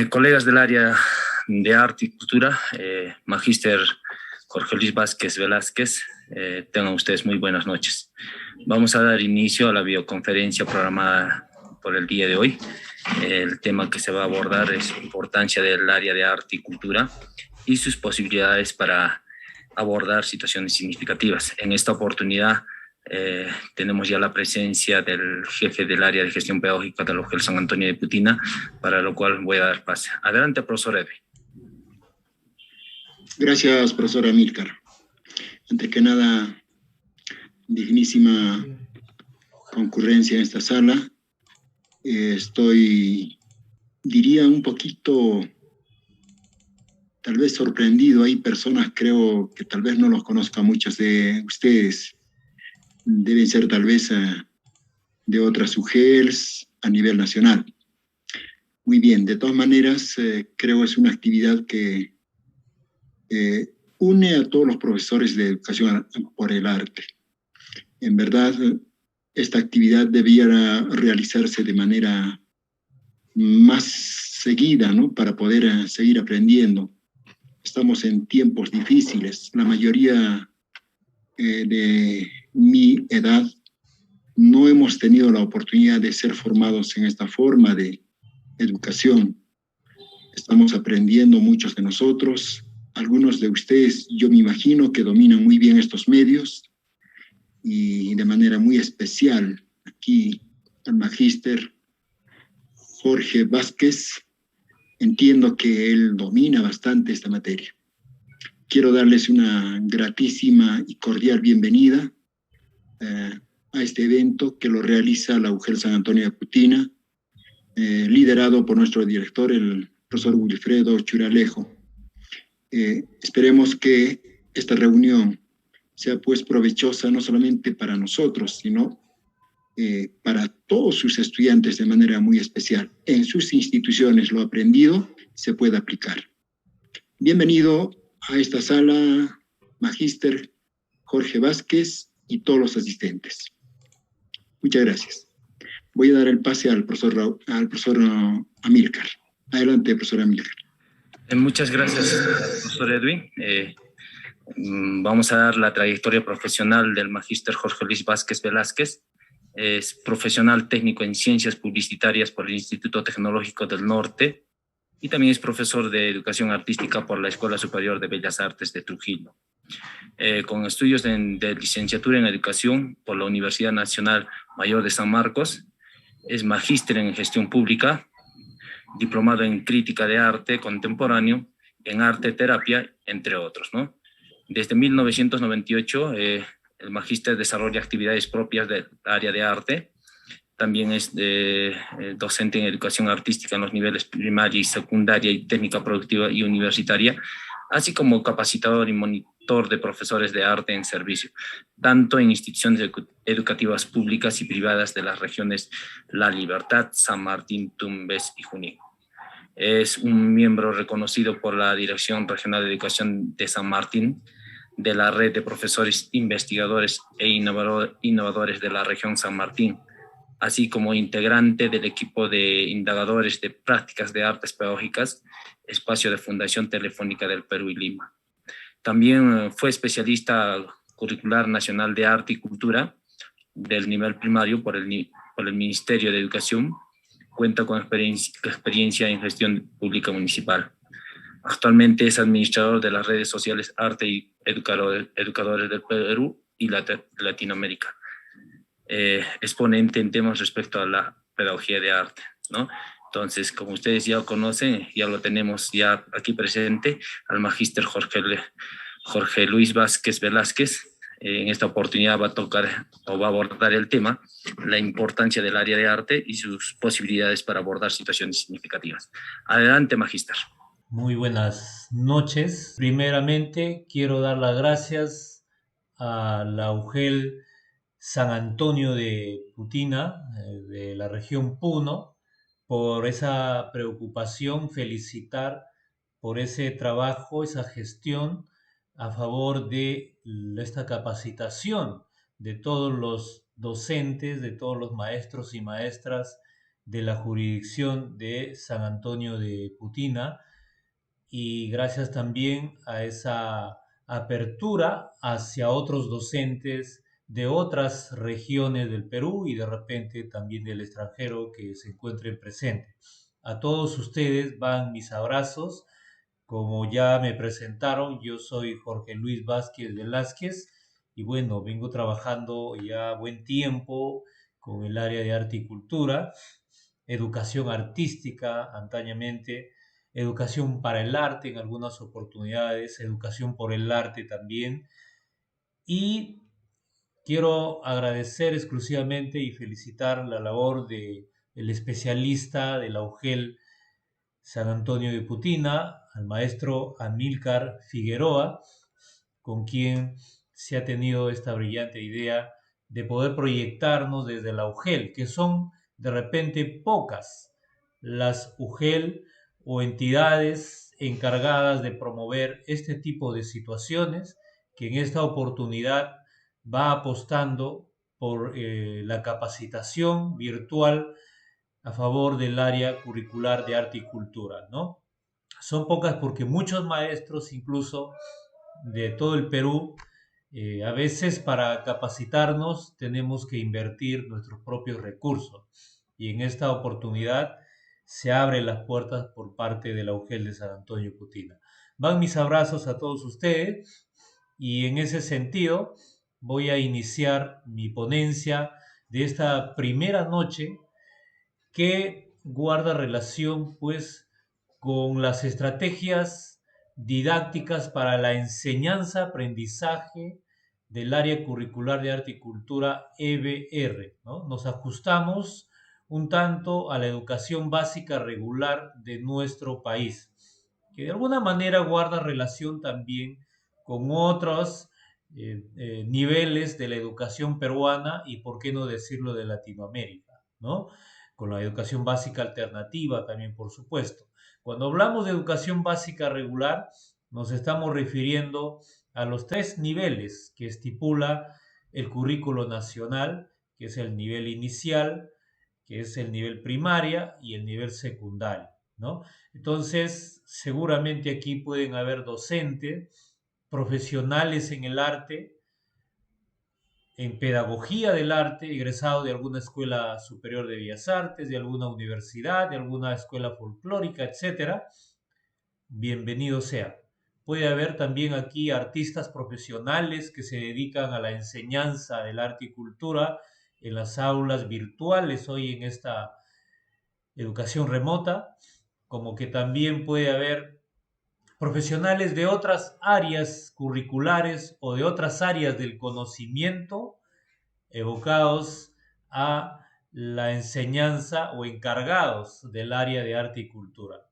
Colegas del área de arte y cultura, Magíster Jorge Luis Vázquez Velázquez, tengan ustedes muy buenas noches. Vamos a dar inicio a la videoconferencia programada por el día de hoy. El tema que se va a abordar es la importancia del área de arte y cultura y sus posibilidades para abordar situaciones significativas. En esta oportunidad tenemos ya la presencia del jefe del área de gestión pedagógica de la UGEL San Antonio de Putina, para lo cual voy a dar pase. Adelante, profesor Edwin. Gracias, profesora Amílcar. Antes que nada, dignísima concurrencia en esta sala. Diría, un poquito, tal vez sorprendido. Hay personas, creo, que tal vez no los conozcan muchos de ustedes. Deben ser tal vez de otras UGELs a nivel nacional. Muy bien, de todas maneras, creo es una actividad que une a todos los profesores de educación por el arte. En verdad, esta actividad debiera realizarse de manera más seguida, ¿no? Para poder seguir aprendiendo. Estamos en tiempos difíciles. La mayoría de mi edad no hemos tenido la oportunidad de ser formados en esta forma de educación. Estamos aprendiendo muchos de nosotros. Algunos de ustedes, yo me imagino que dominan muy bien estos medios, y de manera muy especial aquí al magíster Jorge Vázquez. Entiendo que él domina bastante esta materia. Quiero darles una gratísima y cordial bienvenida a este evento que lo realiza la UGEL San Antonio de Putina, liderado por nuestro director, el profesor Wilfredo Churalejo. Esperemos que esta reunión sea pues provechosa no solamente para nosotros, sino para todos sus estudiantes de manera muy especial. En sus instituciones lo aprendido se puede aplicar. Bienvenido a esta sala, magíster Jorge Vázquez y todos los asistentes. Muchas gracias. Voy a dar el pase al profesor Amílcar. Adelante, profesor Amílcar. Muchas gracias, profesor Edwin. Vamos a dar la trayectoria profesional del magíster Jorge Luis Vázquez Velázquez. Es profesional técnico en ciencias publicitarias por el Instituto Tecnológico del Norte y también es profesor de educación artística por la Escuela Superior de Bellas Artes de Trujillo. Con estudios de licenciatura en educación por la Universidad Nacional Mayor de San Marcos, es magíster en gestión pública, diplomado en crítica de arte contemporáneo, en arte terapia, entre otros, ¿no? Desde 1998, el magíster desarrolla actividades propias del área de arte. También es docente en educación artística en los niveles primaria y secundaria y técnica productiva y universitaria, así como capacitador y monitor de profesores de arte en servicio, tanto en instituciones educativas públicas y privadas de las regiones La Libertad, San Martín, Tumbes y Junín. Es un miembro reconocido por la Dirección Regional de Educación de San Martín, de la red de profesores investigadores e innovadores de la región San Martín, así como integrante del equipo de indagadores de prácticas de artes pedagógicas, espacio de Fundación Telefónica del Perú y Lima. También fue especialista curricular nacional de arte y cultura del nivel primario por el Ministerio de Educación. Cuenta con experiencia en gestión pública municipal. Actualmente es administrador de las redes sociales Arte y Educadores del Perú y Latinoamérica. Exponente en temas respecto a la pedagogía de arte, ¿no? Entonces, como ustedes ya conocen, ya lo tenemos ya aquí presente, al magíster Jorge Luis Vázquez Velázquez. En esta oportunidad va a tocar o va a abordar el tema, la importancia del área de arte y sus posibilidades para abordar situaciones significativas. Adelante, magíster. Muy buenas noches. Primeramente, quiero dar las gracias a la UGEL San Antonio de Putina, de la región Puno, por esa preocupación, felicitar por ese trabajo, esa gestión a favor de esta capacitación de todos los docentes, de todos los maestros y maestras de la jurisdicción de San Antonio de Putina, y gracias también a esa apertura hacia otros docentes de otras regiones del Perú y de repente también del extranjero que se encuentren presentes. A todos ustedes van mis abrazos. Como ya me presentaron, yo soy Jorge Luis Vázquez Velázquez y bueno, vengo trabajando ya buen tiempo con el área de arte y cultura, educación artística antañamente, educación para el arte en algunas oportunidades, educación por el arte también. Y quiero agradecer exclusivamente y felicitar la labor de el especialista de la UGEL San Antonio de Putina, al maestro Amílcar Figueroa, con quien se ha tenido esta brillante idea de poder proyectarnos desde la UGEL, que son de repente pocas las UGEL o entidades encargadas de promover este tipo de situaciones, que en esta oportunidad va apostando por la capacitación virtual a favor del área curricular de arte y cultura, ¿no? Son pocas porque muchos maestros, incluso de todo el Perú, a veces para capacitarnos tenemos que invertir nuestros propios recursos. Y en esta oportunidad se abren las puertas por parte de la UGEL de San Antonio Putina. Van mis abrazos a todos ustedes y en ese sentido voy a iniciar mi ponencia de esta primera noche que guarda relación pues con las estrategias didácticas para la enseñanza-aprendizaje del área curricular de arte y cultura EBR, ¿no? Nos ajustamos un tanto a la educación básica regular de nuestro país, que de alguna manera guarda relación también con otros niveles de la educación peruana y, por qué no decirlo, de Latinoamérica, ¿no? Con la educación básica alternativa también, por supuesto. Cuando hablamos de educación básica regular, nos estamos refiriendo a los tres niveles que estipula el currículo nacional, que es el nivel inicial, que es el nivel primaria y el nivel secundario, ¿no? Entonces, seguramente aquí pueden haber docentes, profesionales en el arte, en pedagogía del arte, egresado de alguna escuela superior de bellas artes, de alguna universidad, de alguna escuela folclórica, etcétera. Bienvenido sea. Puede haber también aquí artistas profesionales que se dedican a la enseñanza del arte y cultura en las aulas virtuales hoy en esta educación remota, como que también puede haber profesionales de otras áreas curriculares o de otras áreas del conocimiento evocados a la enseñanza o encargados del área de arte y cultura.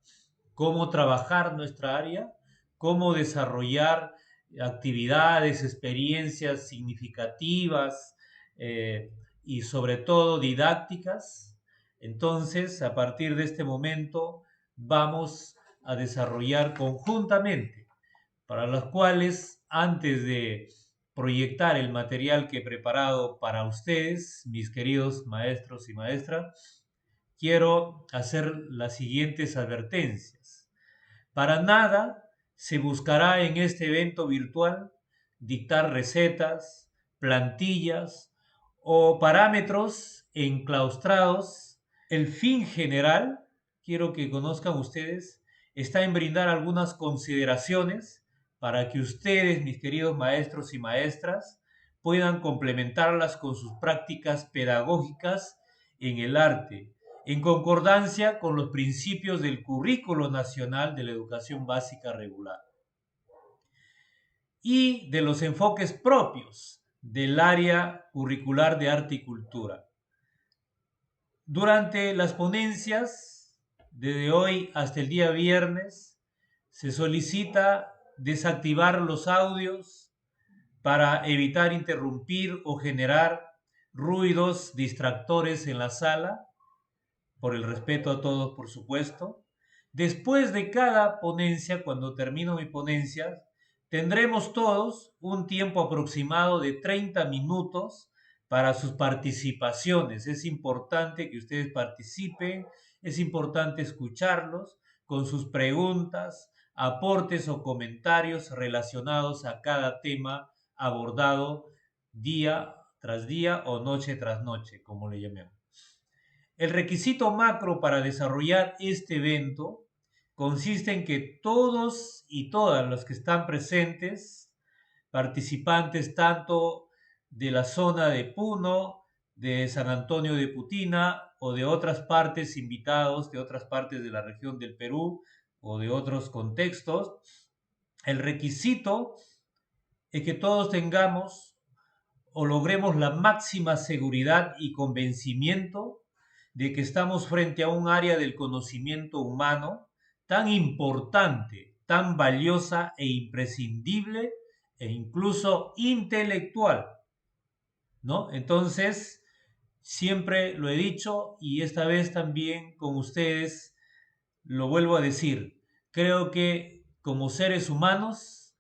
Cómo trabajar nuestra área, cómo desarrollar actividades, experiencias significativas y sobre todo didácticas. Entonces, a partir de este momento, vamos a desarrollar conjuntamente, para las cuales, antes de proyectar el material que he preparado para ustedes, mis queridos maestros y maestras, quiero hacer las siguientes advertencias. Para nada se buscará en este evento virtual dictar recetas, plantillas o parámetros enclaustrados. El fin general, quiero que conozcan ustedes, está en brindar algunas consideraciones para que ustedes, mis queridos maestros y maestras, puedan complementarlas con sus prácticas pedagógicas en el arte, en concordancia con los principios del Currículo Nacional de la Educación Básica Regular y de los enfoques propios del área curricular de arte y cultura. Durante las ponencias, desde hoy hasta el día viernes, se solicita desactivar los audios para evitar interrumpir o generar ruidos distractores en la sala, por el respeto a todos, por supuesto. Después de cada ponencia, cuando termino mi ponencia, tendremos todos un tiempo aproximado de 30 minutos para sus participaciones. Es importante que ustedes participen, es importante escucharlos con sus preguntas, aportes o comentarios relacionados a cada tema abordado día tras día o noche tras noche, como le llamemos. El requisito macro para desarrollar este evento consiste en que todos y todas los que están presentes, participantes tanto de la zona de Puno, de San Antonio de Putina o de otras partes, invitados de otras partes de la región del Perú o de otros contextos, el requisito es que todos tengamos o logremos la máxima seguridad y convencimiento de que estamos frente a un área del conocimiento humano tan importante, tan valiosa e imprescindible e incluso intelectual, ¿no? Entonces, siempre lo he dicho y esta vez también con ustedes lo vuelvo a decir. Creo que como seres humanos,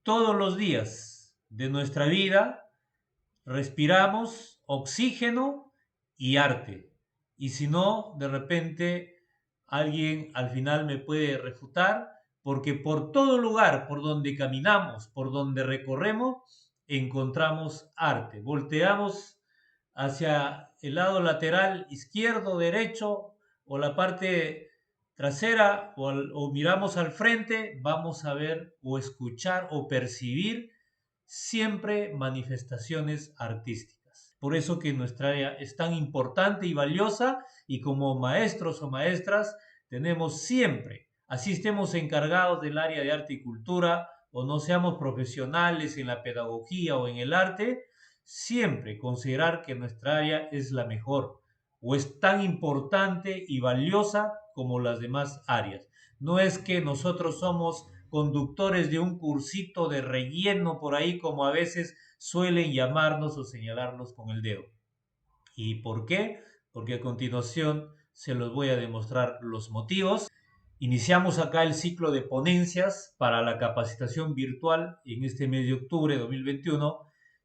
todos los días de nuestra vida, respiramos oxígeno y arte. Y si no, de repente alguien al final me puede refutar, porque por todo lugar por donde caminamos, por donde recorremos, encontramos arte. Volteamos hacia el lado lateral izquierdo, derecho o la parte trasera o miramos al frente, vamos a ver o escuchar o percibir siempre manifestaciones artísticas. Por eso que nuestra área es tan importante y valiosa y como maestros o maestras tenemos siempre, así estemos encargados del área de arte y cultura o no seamos profesionales en la pedagogía o en el arte, siempre considerar que nuestra área es la mejor o es tan importante y valiosa como las demás áreas. No es que nosotros somos conductores de un cursito de relleno por ahí, como a veces suelen llamarnos o señalarnos con el dedo. ¿Y por qué? Porque a continuación se los voy a demostrar los motivos. Iniciamos acá el ciclo de ponencias para la capacitación virtual en este mes de octubre de 2021,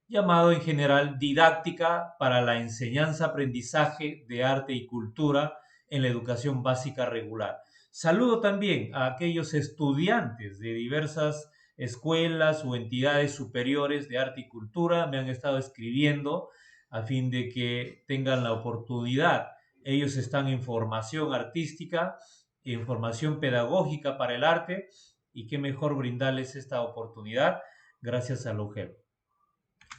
llamado en general Didáctica para la enseñanza-aprendizaje de arte y cultura en la educación básica regular. Saludo también a aquellos estudiantes de diversas escuelas o entidades superiores de arte y cultura. Me han estado escribiendo a fin de que tengan la oportunidad. Ellos están en formación artística, en formación pedagógica para el arte, y qué mejor brindarles esta oportunidad gracias a la UGEL.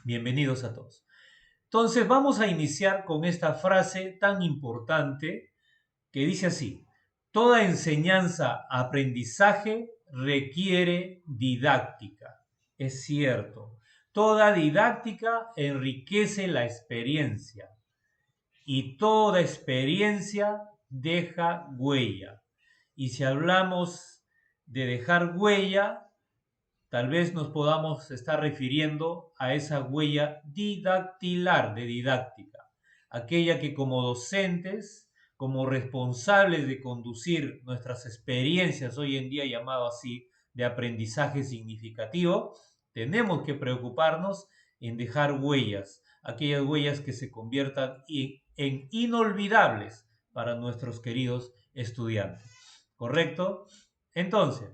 Bienvenidos a todos. Entonces vamos a iniciar con esta frase tan importante que dice así: toda enseñanza, aprendizaje requiere didáctica. Es cierto, toda didáctica enriquece la experiencia y toda experiencia deja huella. Y si hablamos de dejar huella, tal vez nos podamos estar refiriendo a esa huella didactilar de didáctica, aquella que como docentes, como responsables de conducir nuestras experiencias, hoy en día llamado así, de aprendizaje significativo, tenemos que preocuparnos en dejar huellas, aquellas huellas que se conviertan en inolvidables para nuestros queridos estudiantes. ¿Correcto? Entonces,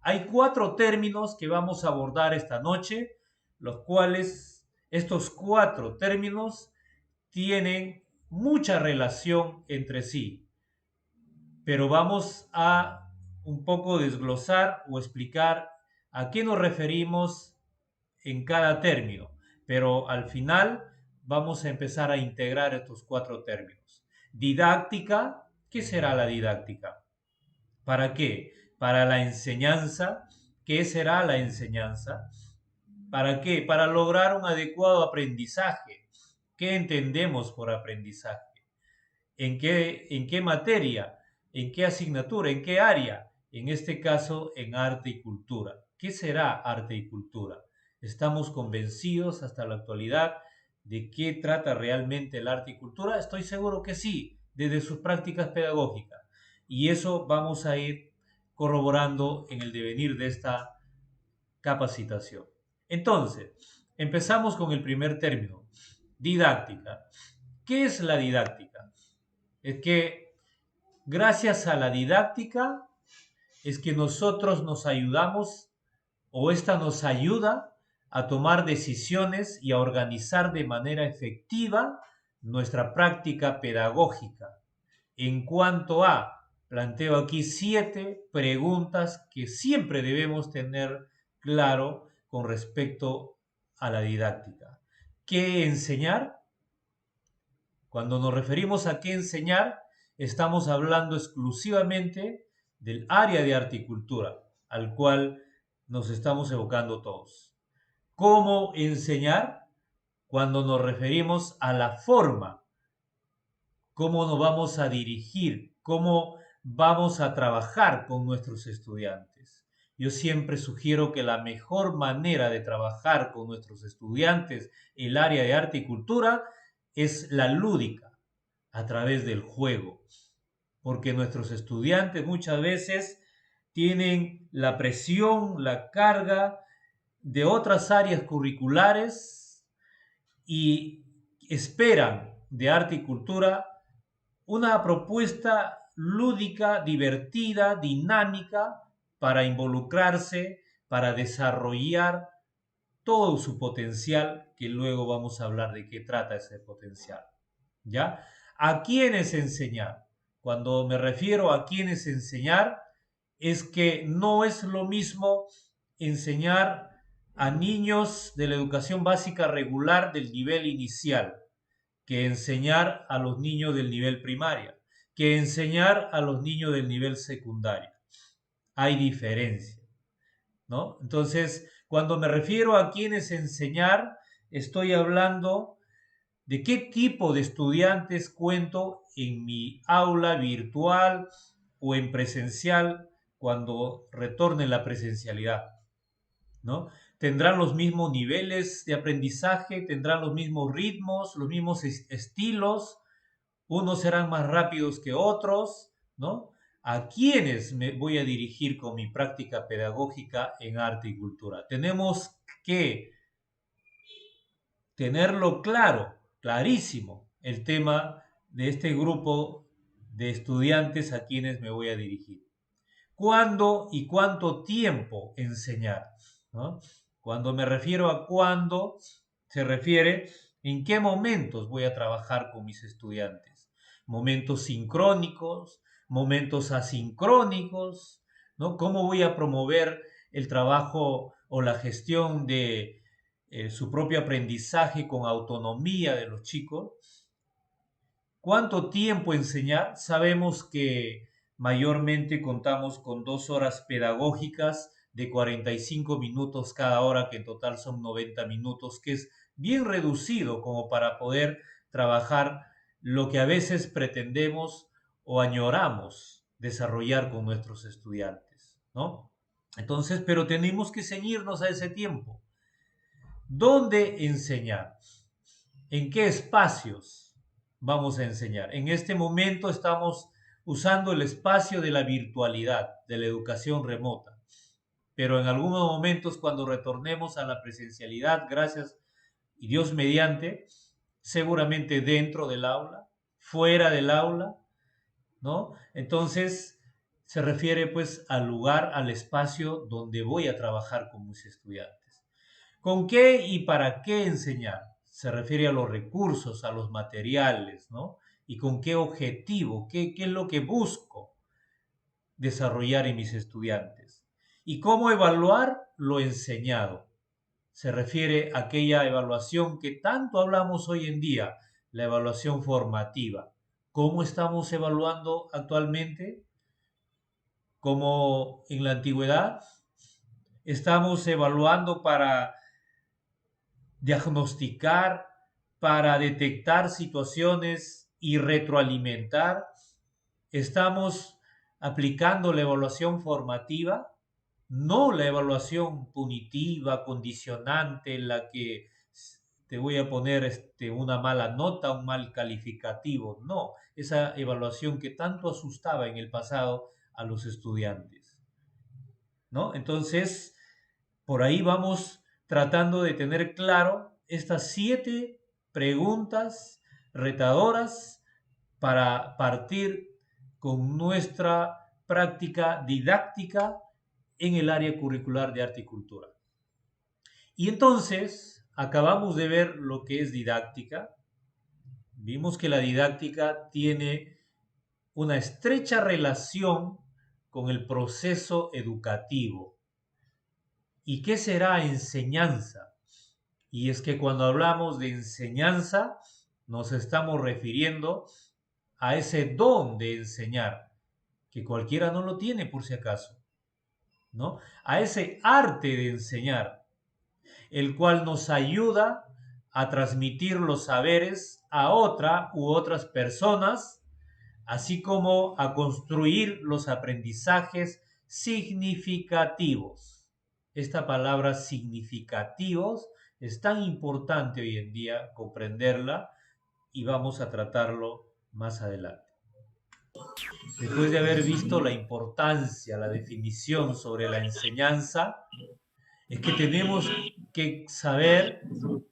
hay 4 términos que vamos a abordar esta noche, los cuales estos 4 términos tienen mucha relación entre sí, pero vamos a un poco desglosar o explicar a qué nos referimos en cada término, pero al final vamos a empezar a integrar estos 4 términos. Didáctica, ¿qué será la didáctica? ¿Para qué? Para la enseñanza. ¿Qué será la enseñanza? ¿Para qué? Para lograr un adecuado aprendizaje. ¿Qué entendemos por aprendizaje? ¿En qué materia? ¿En qué asignatura? ¿En qué área? En este caso, en arte y cultura. ¿Qué será arte y cultura? ¿Estamos convencidos hasta la actualidad de qué trata realmente el arte y cultura? Estoy seguro que sí, desde sus prácticas pedagógicas. Y eso vamos a ir corroborando en el devenir de esta capacitación. Entonces, empezamos con el primer término. Didáctica. ¿Qué es la didáctica? Es que gracias a la didáctica es que nosotros nos ayudamos o esta nos ayuda a tomar decisiones y a organizar de manera efectiva nuestra práctica pedagógica. En cuanto a, planteo aquí 7 preguntas que siempre debemos tener claro con respecto a la didáctica. ¿Qué enseñar? Cuando nos referimos a qué enseñar, estamos hablando exclusivamente del área de arte y cultura, al cual nos estamos evocando todos. ¿Cómo enseñar? Cuando nos referimos a la forma, cómo nos vamos a dirigir, cómo vamos a trabajar con nuestros estudiantes. Yo siempre sugiero que la mejor manera de trabajar con nuestros estudiantes en el área de arte y cultura es la lúdica, a través del juego, porque nuestros estudiantes muchas veces tienen la presión, la carga de otras áreas curriculares y esperan de arte y cultura una propuesta lúdica, divertida, dinámica para involucrarse, para desarrollar todo su potencial, que luego vamos a hablar de qué trata ese potencial. ¿Ya? ¿A quiénes enseñar? Cuando me refiero a quiénes enseñar, es que no es lo mismo enseñar a niños de la educación básica regular del nivel inicial, que enseñar a los niños del nivel primaria, que enseñar a los niños del nivel secundario. Hay diferencia, ¿no? Entonces, cuando me refiero a quiénes enseñar, estoy hablando de qué tipo de estudiantes cuento en mi aula virtual o en presencial cuando retorne la presencialidad, ¿no? Tendrán los mismos niveles de aprendizaje, tendrán los mismos ritmos, los mismos estilos, unos serán más rápidos que otros, ¿no? ¿A quiénes me voy a dirigir con mi práctica pedagógica en arte y cultura? Tenemos que tenerlo claro, clarísimo, el tema de este grupo de estudiantes a quienes me voy a dirigir. ¿Cuándo y cuánto tiempo enseñar? ¿No? Cuando me refiero a cuándo, se refiere en qué momentos voy a trabajar con mis estudiantes. Momentos sincrónicos, momentos asincrónicos, ¿no? ¿Cómo voy a promover el trabajo o la gestión de su propio aprendizaje con autonomía de los chicos? ¿Cuánto tiempo enseñar? Sabemos que mayormente contamos con 2 horas pedagógicas de 45 minutos cada hora, que en total son 90 minutos, que es bien reducido como para poder trabajar lo que a veces pretendemos o añoramos desarrollar con nuestros estudiantes, ¿no? Entonces, pero tenemos que ceñirnos a ese tiempo. ¿Dónde enseñar? ¿En qué espacios vamos a enseñar? En este momento estamos usando el espacio de la virtualidad, de la educación remota. Pero en algunos momentos, cuando retornemos a la presencialidad, gracias y Dios mediante, seguramente dentro del aula, fuera del aula, ¿no? Entonces, se refiere pues al lugar, al espacio donde voy a trabajar con mis estudiantes. ¿Con qué y para qué enseñar? Se refiere a los recursos, a los materiales, ¿no? Y con qué objetivo, qué es lo que busco desarrollar en mis estudiantes. Y cómo evaluar lo enseñado. Se refiere a aquella evaluación que tanto hablamos hoy en día, la evaluación formativa. ¿Cómo estamos evaluando actualmente? Como en la antigüedad, estamos evaluando para diagnosticar, para detectar situaciones y retroalimentar. Estamos aplicando la evaluación formativa, no la evaluación punitiva, condicionante, en la que te voy a poner una mala nota, un mal calificativo. No, esa evaluación que tanto asustaba en el pasado a los estudiantes, ¿no? Entonces, por ahí vamos tratando de tener claro estas 7 preguntas retadoras para partir con nuestra práctica didáctica en el área curricular de arte y cultura. Y entonces acabamos de ver lo que es didáctica. Vimos que la didáctica tiene una estrecha relación con el proceso educativo. ¿Y qué será enseñanza? Y es que cuando hablamos de enseñanza, nos estamos refiriendo a ese don de enseñar, que cualquiera no lo tiene por si acaso, ¿no? A ese arte de enseñar, el cual nos ayuda a transmitir los saberes a otra u otras personas, así como a construir los aprendizajes significativos. Esta palabra significativos es tan importante hoy en día comprenderla y vamos a tratarlo más adelante. Después de haber visto la importancia, la definición sobre la enseñanza, es que tenemos que saber,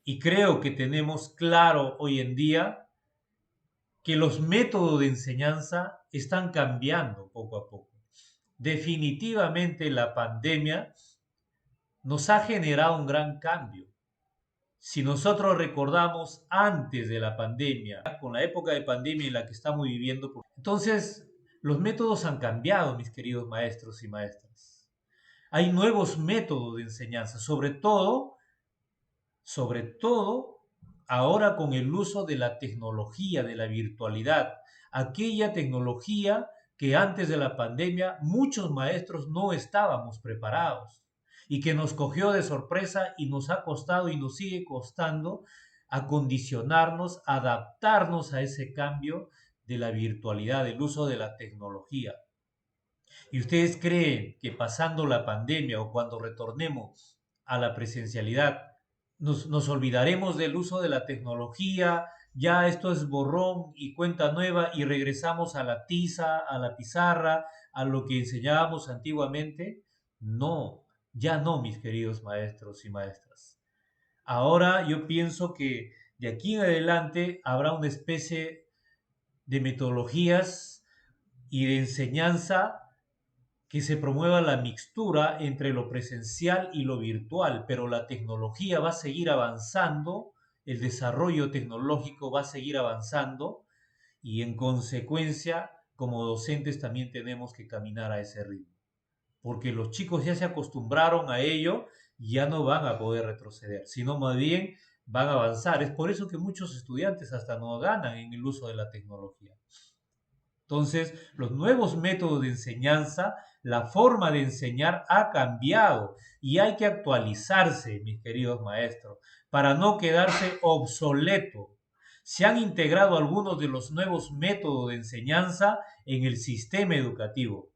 y creo que tenemos claro hoy en día, que los métodos de enseñanza están cambiando poco a poco. Definitivamente la pandemia nos ha generado un gran cambio. Si nosotros recordamos antes de la pandemia, con la época de pandemia en la que estamos viviendo, entonces los métodos han cambiado, mis queridos maestros y maestras. Hay nuevos métodos de enseñanza, sobre todo ahora con el uso de la tecnología, de la virtualidad, aquella tecnología que antes de la pandemia muchos maestros no estábamos preparados y que nos cogió de sorpresa y nos ha costado y nos sigue costando acondicionarnos, adaptarnos a ese cambio de la virtualidad, del uso de la tecnología. ¿Y ustedes creen que pasando la pandemia o cuando retornemos a la presencialidad, nos olvidaremos del uso de la tecnología? Ya esto es borrón y cuenta nueva y regresamos a la tiza, a la pizarra, a lo que enseñábamos antiguamente. No, ya no, mis queridos maestros y maestras. Ahora yo pienso que de aquí en adelante habrá una especie de metodologías y de enseñanza que se promueva la mixtura entre lo presencial y lo virtual, pero la tecnología va a seguir avanzando, el desarrollo tecnológico va a seguir avanzando y en consecuencia, como docentes también tenemos que caminar a ese ritmo, porque los chicos ya se acostumbraron a ello y ya no van a poder retroceder, sino más bien van a avanzar. Es por eso que muchos estudiantes hasta no ganan en el uso de la tecnología. Entonces, los nuevos métodos de enseñanza, la forma de enseñar ha cambiado y hay que actualizarse, mis queridos maestros, para no quedarse obsoleto. Se han integrado algunos de los nuevos métodos de enseñanza en el sistema educativo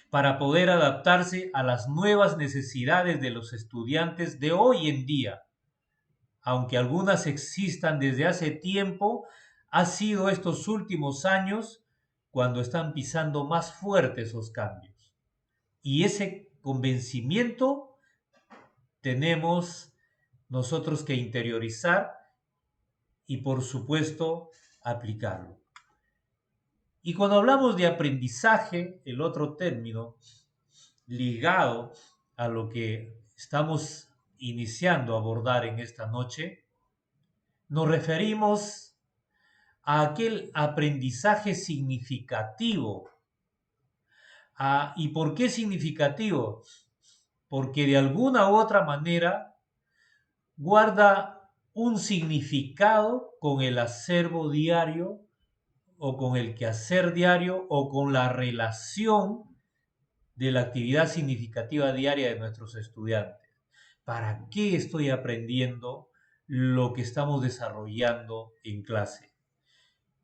para poder adaptarse a las nuevas necesidades de los estudiantes de hoy en día. Aunque algunas existan desde hace tiempo, ha sido estos últimos años cuando están pisando más fuerte esos cambios. Y ese convencimiento tenemos nosotros que interiorizar y, por supuesto, aplicarlo. Y cuando hablamos de aprendizaje, el otro término ligado a lo que estamos iniciando a abordar en esta noche, nos referimos a aquel aprendizaje significativo. ¿Y por qué significativo? Porque de alguna u otra manera guarda un significado con el acervo diario o con el quehacer diario o con la relación de la actividad significativa diaria de nuestros estudiantes. ¿Para qué estoy aprendiendo lo que estamos desarrollando en clase?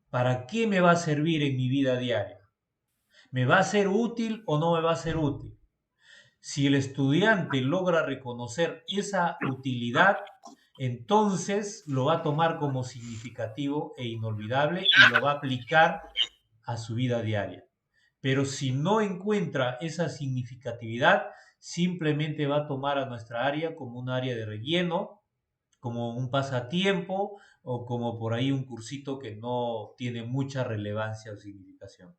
¿Para qué me va a servir en mi vida diaria? ¿Me va a ser útil o no me va a ser útil? Si el estudiante logra reconocer esa utilidad, entonces lo va a tomar como significativo e inolvidable y lo va a aplicar a su vida diaria. Pero si no encuentra esa significatividad, simplemente va a tomar a nuestra área como un área de relleno, como un pasatiempo o como por ahí un cursito que no tiene mucha relevancia o significación.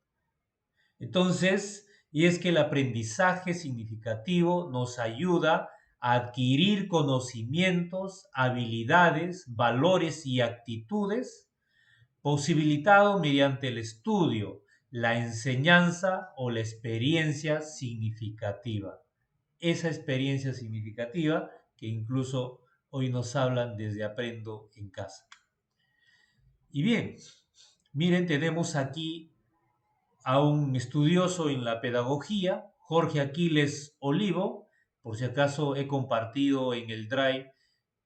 Entonces, y es que el aprendizaje significativo nos ayuda a adquirir conocimientos, habilidades, valores y actitudes, posibilitado mediante el estudio, la enseñanza o la experiencia significativa. Esa experiencia significativa que incluso hoy nos hablan desde Aprendo en Casa. Y bien, miren, tenemos aquí a un estudioso en la pedagogía, Jorge Aquiles Olivo. Por si acaso he compartido en el Drive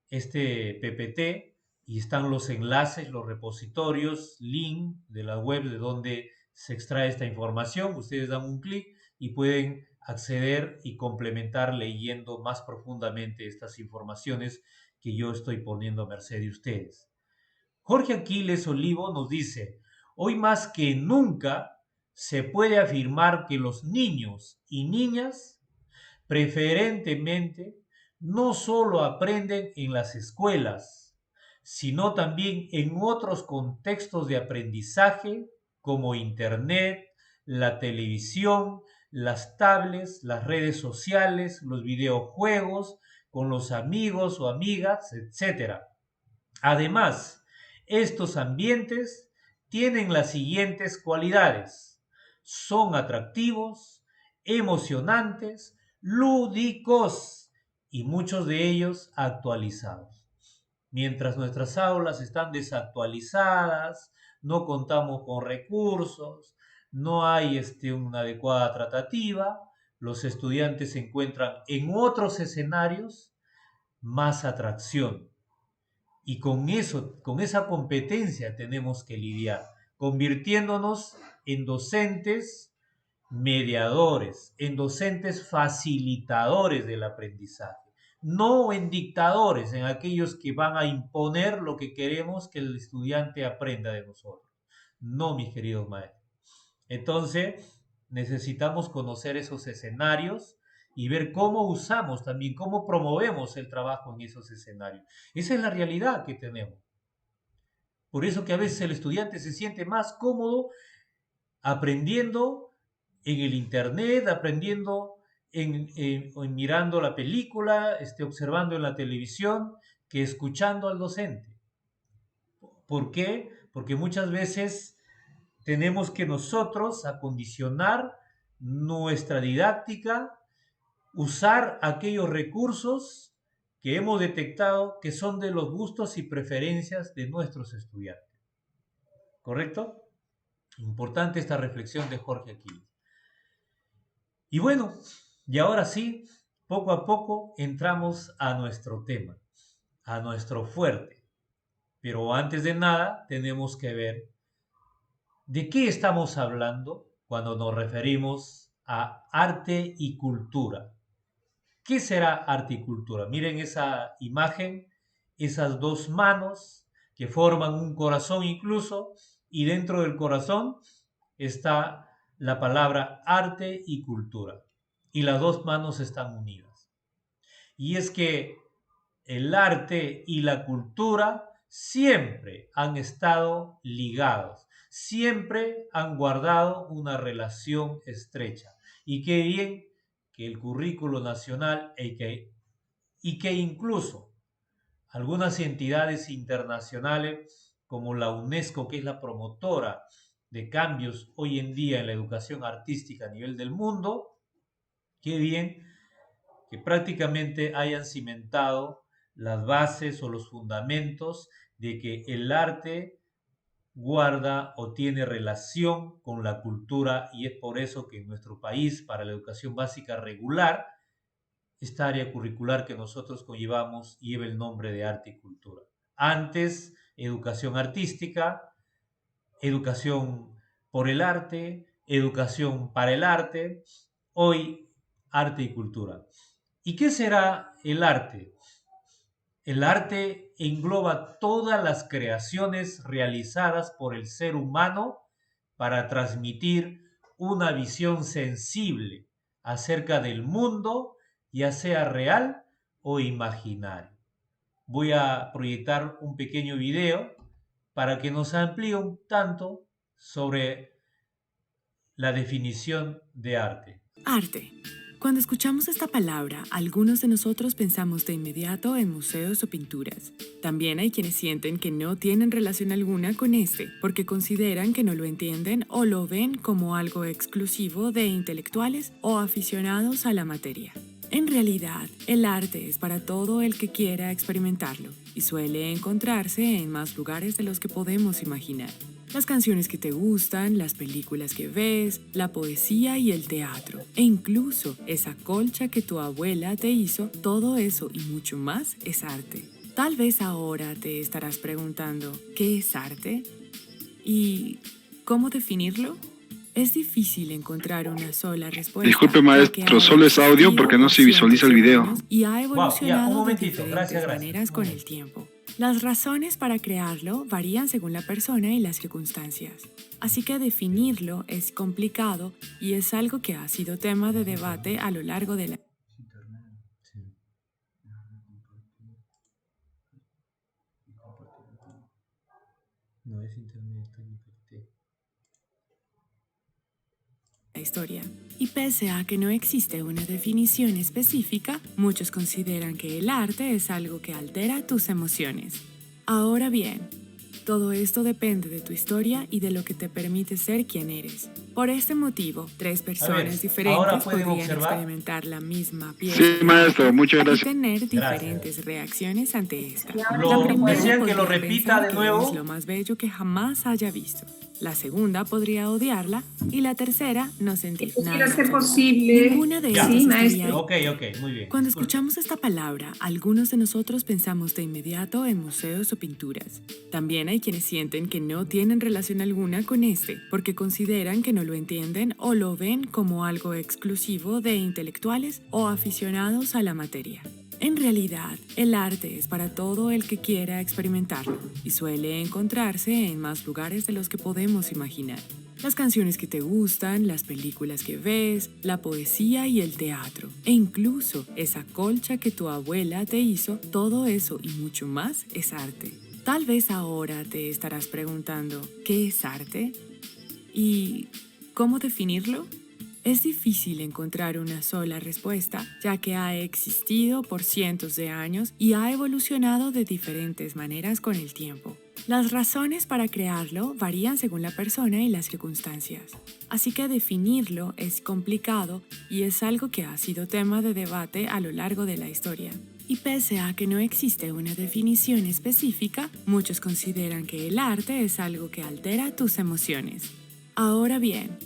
este PPT y están los enlaces, los repositorios, link de la web de donde se extrae esta información. Ustedes dan un clic y pueden acceder y complementar leyendo más profundamente estas informaciones que yo estoy poniendo a merced de ustedes. Jorge Aquiles Olivo nos dice, hoy más que nunca se puede afirmar que los niños y niñas preferentemente no solo aprenden en las escuelas, sino también en otros contextos de aprendizaje como Internet, la televisión, las tablets, las redes sociales, los videojuegos, con los amigos o amigas, etc. Además, estos ambientes tienen las siguientes cualidades. Son atractivos, emocionantes, lúdicos y muchos de ellos actualizados. Mientras nuestras aulas están desactualizadas, no contamos con recursos, no hay una adecuada tratativa, los estudiantes se encuentran en otros escenarios más atracción. Y con eso, con esa competencia tenemos que lidiar, convirtiéndonos en docentes mediadores, en docentes facilitadores del aprendizaje, no en dictadores, en aquellos que van a imponer lo que queremos que el estudiante aprenda de nosotros. No, mis queridos maestros. Entonces, necesitamos conocer esos escenarios y ver cómo usamos también, cómo promovemos el trabajo en esos escenarios. Esa es la realidad que tenemos. Por eso que a veces el estudiante se siente más cómodo aprendiendo en el internet, aprendiendo en mirando la película, observando en la televisión, que escuchando al docente. ¿Por qué? Porque muchas veces tenemos que nosotros acondicionar nuestra didáctica, usar aquellos recursos que hemos detectado que son de los gustos y preferencias de nuestros estudiantes. ¿Correcto? Importante esta reflexión de Jorge Aquiles. Y bueno, y ahora sí, poco a poco entramos a nuestro tema, a nuestro fuerte. Pero antes de nada, tenemos que ver de qué estamos hablando cuando nos referimos a arte y cultura. ¿Qué será arte y cultura? Miren esa imagen, esas dos manos que forman un corazón incluso, y dentro del corazón está la palabra arte y cultura. Y las dos manos están unidas. Y es que el arte y la cultura siempre han estado ligados, siempre han guardado una relación estrecha. Y qué bien que el currículo nacional y que incluso algunas entidades internacionales como la UNESCO, que es la promotora de cambios hoy en día en la educación artística a nivel del mundo, qué bien que prácticamente hayan cimentado las bases o los fundamentos de que el arte guarda o tiene relación con la cultura, y es por eso que en nuestro país, para la educación básica regular, esta área curricular que nosotros conllevamos lleva el nombre de arte y cultura. Antes, educación artística, educación por el arte, educación para el arte, hoy arte y cultura. ¿Y qué será el arte? El arte engloba todas las creaciones realizadas por el ser humano para transmitir una visión sensible acerca del mundo, ya sea real o imaginario. voy a proyectar un pequeño video para que nos amplíe un tanto sobre la definición de arte. Arte. Cuando escuchamos esta palabra, algunos de nosotros pensamos de inmediato en museos o pinturas. También hay quienes sienten que no tienen relación alguna con este, porque consideran que no lo entienden o lo ven como algo exclusivo de intelectuales o aficionados a la materia. En realidad, el arte es para todo el que quiera experimentarlo y suele encontrarse en más lugares de los que podemos imaginar. Las canciones que te gustan, las películas que ves, la poesía y el teatro, e incluso esa colcha que tu abuela te hizo, todo eso y mucho más es arte. Tal vez ahora te estarás preguntando, ¿qué es arte? ¿Y cómo definirlo? Es difícil encontrar una sola respuesta. Disculpe, maestro, solo es audio porque no se visualiza el video. Y ha evolucionado un momentito, de diferentes maneras con el tiempo. Las razones para crearlo varían según la persona y las circunstancias. Así que definirlo es complicado y es algo que ha sido tema de debate a lo largo de la... No es internet, la historia. Y pese a que no existe una definición específica, muchos consideran que el arte es algo que altera tus emociones. Ahora bien, todo esto depende de tu historia y de lo que te permite ser quien eres. Por este motivo, tres personas diferentes podrían experimentar la misma pieza. Sí, maestro, muchas gracias. Y tener diferentes reacciones ante esta. La primera que lo repita de nuevo. Es lo más bello que jamás haya visto. La segunda podría odiarla y la tercera no sentir nada. Quiero ser posible. Ninguna de ellas Sí, estaría maestro. Ok, muy bien. Cuando escuchamos esta palabra, algunos de nosotros pensamos de inmediato en museos o pinturas. También hay quienes sienten que no tienen relación alguna con este, porque consideran que no lo entienden o lo ven como algo exclusivo de intelectuales o aficionados a la materia. En realidad, el arte es para todo el que quiera experimentarlo y suele encontrarse en más lugares de los que podemos imaginar. Las canciones que te gustan, las películas que ves, la poesía y el teatro, e incluso esa colcha que tu abuela te hizo, todo eso y mucho más es arte. Tal vez ahora te estarás preguntando, ¿qué es arte? ¿Y cómo definirlo? Es difícil encontrar una sola respuesta, ya que ha existido por cientos de años y ha evolucionado de diferentes maneras con el tiempo. Las razones para crearlo varían según la persona y las circunstancias. Así que definirlo es complicado y es algo que ha sido tema de debate a lo largo de la historia. Y pese a que no existe una definición específica, muchos consideran que el arte es algo que altera tus emociones. Ahora bien,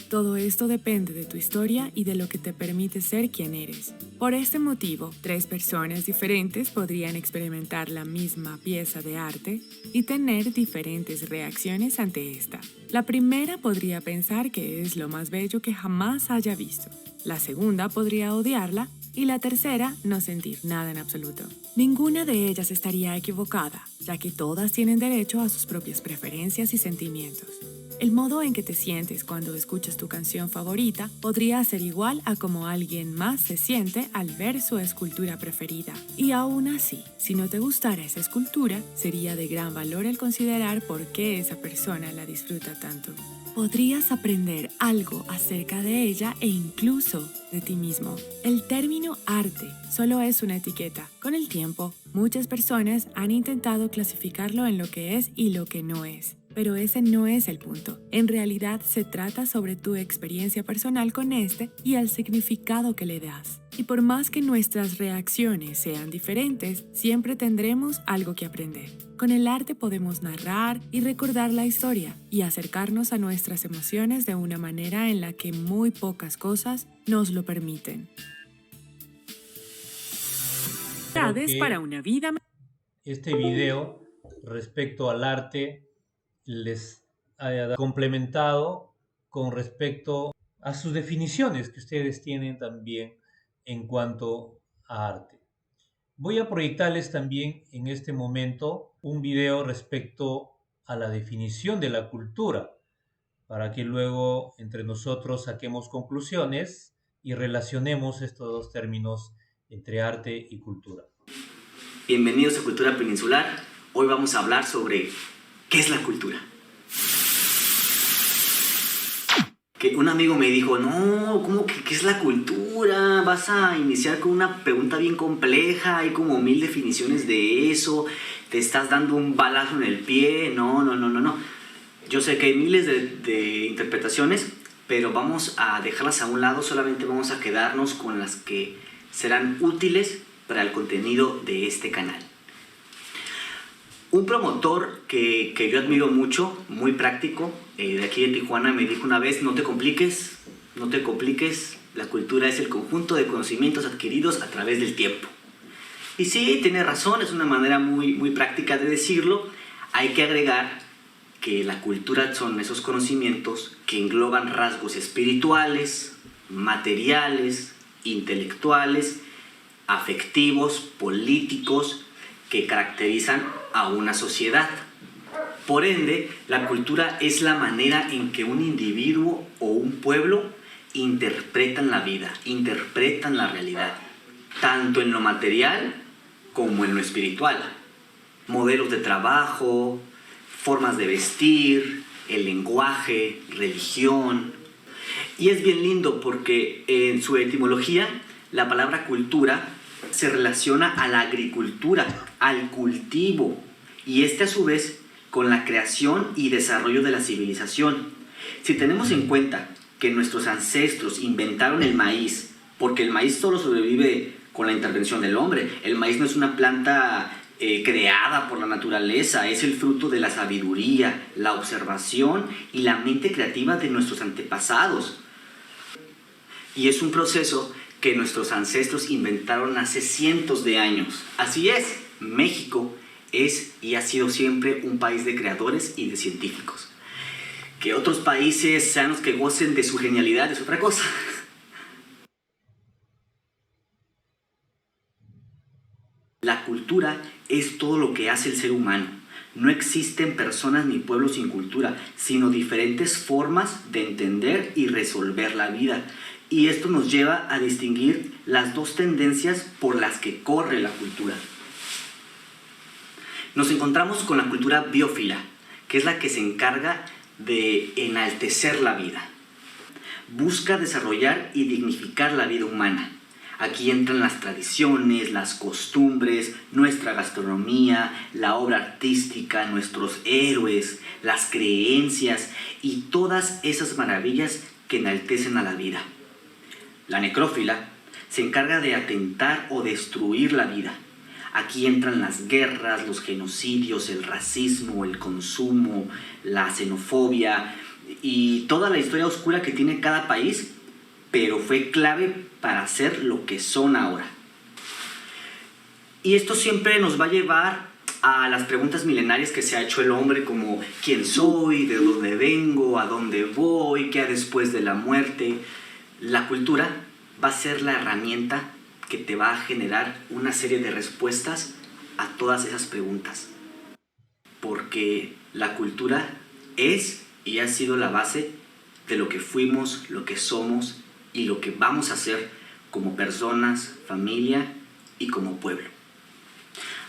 todo esto depende de tu historia y de lo que te permite ser quien eres. Por este motivo, tres personas diferentes podrían experimentar la misma pieza de arte y tener diferentes reacciones ante esta. La primera podría pensar que es lo más bello que jamás haya visto. La segunda podría odiarla y la tercera no sentir nada en absoluto. Ninguna de ellas estaría equivocada, ya que todas tienen derecho a sus propias preferencias y sentimientos. El modo en que te sientes cuando escuchas tu canción favorita podría ser igual a como alguien más se siente al ver su escultura preferida. Y aún así, si no te gustara esa escultura, sería de gran valor el considerar por qué esa persona la disfruta tanto. Podrías aprender algo acerca de ella e incluso de ti mismo. El término arte solo es una etiqueta. Con el tiempo, muchas personas han intentado clasificarlo en lo que es y lo que no es. Pero ese no es el punto. En realidad se trata sobre tu experiencia personal con este y el significado que le das. Y por más que nuestras reacciones sean diferentes, siempre tendremos algo que aprender. Con el arte podemos narrar y recordar la historia y acercarnos a nuestras emociones de una manera en la que muy pocas cosas nos lo permiten. Para una vida. Este video respecto al arte les haya complementado con respecto a sus definiciones que ustedes tienen también en cuanto a arte. Voy a proyectarles también en este momento un video respecto a la definición de la cultura, para que luego entre nosotros saquemos conclusiones y relacionemos estos dos términos entre arte y cultura. Bienvenidos a Cultura Peninsular. Hoy vamos a hablar sobre qué es la cultura. Que un amigo me dijo, no, ¿cómo que qué es la cultura? Vas a iniciar con una pregunta bien compleja, hay como 1000 definiciones de eso, te estás dando un balazo en el pie. No. Yo sé que hay miles de interpretaciones, pero vamos a dejarlas a un lado, solamente vamos a quedarnos con las que serán útiles para el contenido de este canal. Un promotor que yo admiro mucho, muy práctico, de aquí de Tijuana, me dijo una vez, no te compliques, la cultura es el conjunto de conocimientos adquiridos a través del tiempo. Y sí, tiene razón, es una manera muy práctica de decirlo. Hay que agregar que la cultura son esos conocimientos que engloban rasgos espirituales, materiales, intelectuales, afectivos, políticos, que caracterizan a una sociedad. Por ende, la cultura es la manera en que un individuo o un pueblo interpretan la vida, interpretan la realidad, tanto en lo material como en lo espiritual. Modelos de trabajo, formas de vestir, el lenguaje, religión. Y es bien lindo porque en su etimología la palabra cultura se relaciona a la agricultura, al cultivo, y a su vez con la creación y desarrollo de la civilización. Si tenemos en cuenta que nuestros ancestros inventaron el maíz, porque el maíz solo sobrevive con la intervención del hombre, el maíz no es una planta creada por la naturaleza, es el fruto de la sabiduría, la observación y la mente creativa de nuestros antepasados. Y es un proceso que nuestros ancestros inventaron hace cientos de años. Así es, México es y ha sido siempre un país de creadores y de científicos. Que otros países sean los que gocen de su genialidad es otra cosa. La cultura es todo lo que hace el ser humano. No existen personas ni pueblos sin cultura, sino diferentes formas de entender y resolver la vida. Y esto nos lleva a distinguir las dos tendencias por las que corre la cultura. Nos encontramos con la cultura biófila, que es la que se encarga de enaltecer la vida. Busca desarrollar y dignificar la vida humana. Aquí entran las tradiciones, las costumbres, nuestra gastronomía, la obra artística, nuestros héroes, las creencias y todas esas maravillas que enaltecen a la vida. La necrófila se encarga de atentar o destruir la vida. Aquí entran las guerras, los genocidios, el racismo, el consumo, la xenofobia y toda la historia oscura que tiene cada país, pero fue clave para ser lo que son ahora. Y esto siempre nos va a llevar a las preguntas milenarias que se ha hecho el hombre, como ¿quién soy? ¿De dónde vengo? ¿A dónde voy? ¿Qué hay después de la muerte? La cultura va a ser la herramienta que te va a generar una serie de respuestas a todas esas preguntas. Porque la cultura es y ha sido la base de lo que fuimos, lo que somos y lo que vamos a hacer como personas, familia y como pueblo.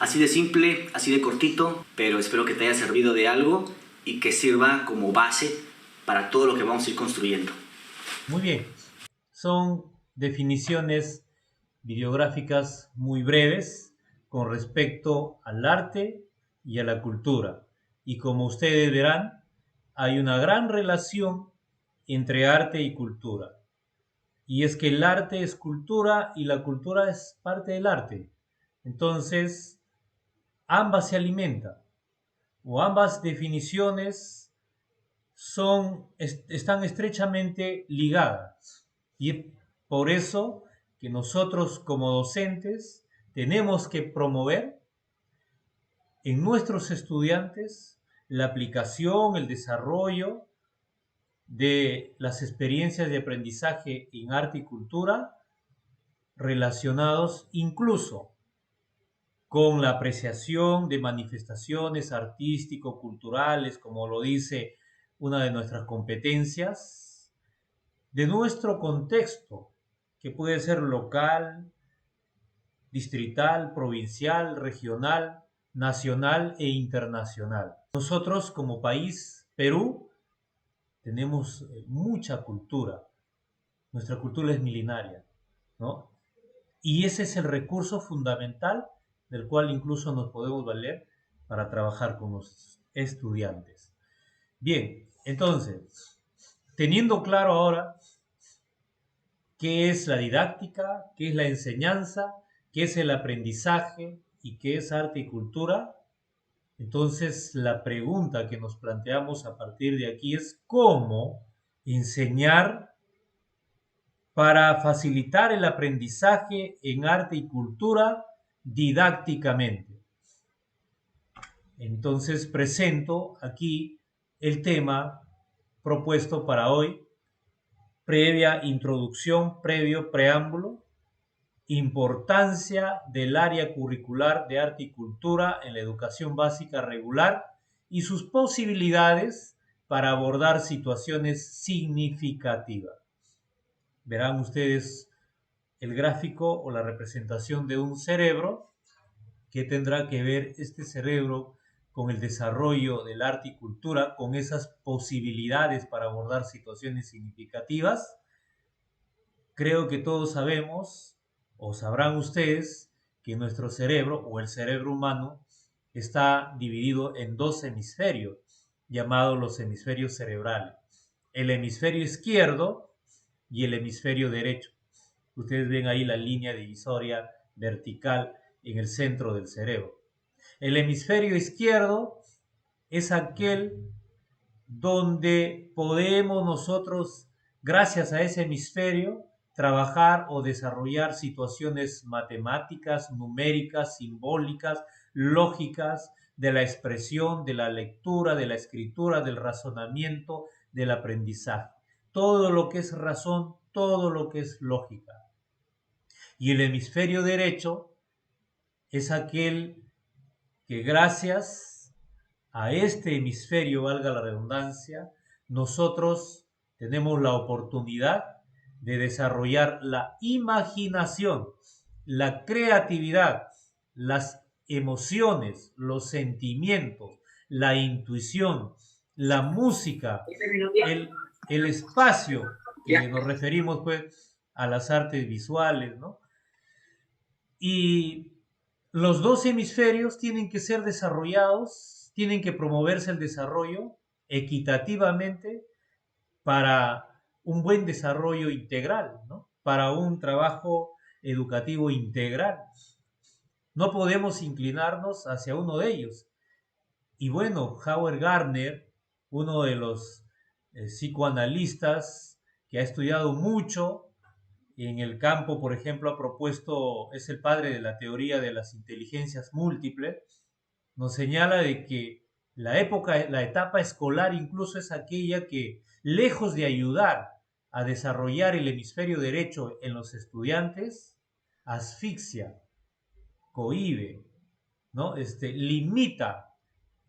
Así de simple, así de cortito, pero espero que te haya servido de algo y que sirva como base para todo lo que vamos a ir construyendo. Muy bien, son definiciones videográficas muy breves con respecto al arte y a la cultura. Y como ustedes verán, hay una gran relación entre arte y cultura. Y es que el arte es cultura y la cultura es parte del arte. Entonces, ambas se alimentan, o ambas definiciones están estrechamente ligadas. Y por eso que nosotros como docentes tenemos que promover en nuestros estudiantes la aplicación, el desarrollo de las experiencias de aprendizaje en arte y cultura relacionados incluso con la apreciación de manifestaciones artístico-culturales, como lo dice una de nuestras competencias, de nuestro contexto, que puede ser local, distrital, provincial, regional, nacional e internacional. Nosotros como país, Perú, tenemos mucha cultura. Nuestra cultura es milenaria, ¿no? Y ese es el recurso fundamental del cual incluso nos podemos valer para trabajar con los estudiantes. Bien, entonces, teniendo claro ahora qué es la didáctica, qué es la enseñanza, qué es el aprendizaje y qué es arte y cultura, entonces la pregunta que nos planteamos a partir de aquí es cómo enseñar para facilitar el aprendizaje en arte y cultura didácticamente. Entonces presento aquí el tema propuesto para hoy, previa introducción, previo preámbulo, importancia del área curricular de arte y cultura en la educación básica regular y sus posibilidades para abordar situaciones significativas. Verán ustedes el gráfico o la representación de un cerebro. ¿Qué tendrá que ver este cerebro con el desarrollo del arte y cultura, con esas posibilidades para abordar situaciones significativas? Creo que todos sabemos, o sabrán ustedes, que nuestro cerebro o el cerebro humano está dividido en dos hemisferios, llamados los hemisferios cerebrales. El hemisferio izquierdo y el hemisferio derecho. Ustedes ven ahí la línea divisoria vertical en el centro del cerebro. El hemisferio izquierdo es aquel donde podemos nosotros, gracias a ese hemisferio, trabajar o desarrollar situaciones matemáticas, numéricas, simbólicas, lógicas, de la expresión, de la lectura, de la escritura, del razonamiento, del aprendizaje. Todo lo que es razón, todo lo que es lógica. Y el hemisferio derecho es aquel que gracias a este hemisferio, valga la redundancia, nosotros tenemos la oportunidad de desarrollar la imaginación, la creatividad, las emociones, los sentimientos, la intuición, la música, el espacio, que nos referimos pues a las artes visuales, ¿no? Y los dos hemisferios tienen que ser desarrollados, tienen que promoverse el desarrollo equitativamente para un buen desarrollo integral, ¿no? Para un trabajo educativo integral. No podemos inclinarnos hacia uno de ellos. Y bueno, Howard Gardner, uno de los psicoanalistas que ha estudiado mucho en el campo, por ejemplo, ha propuesto, es el padre de la teoría de las inteligencias múltiples, nos señala de que la etapa escolar incluso es aquella que, lejos de ayudar a desarrollar el hemisferio derecho en los estudiantes, asfixia, cohíbe, ¿no? Limita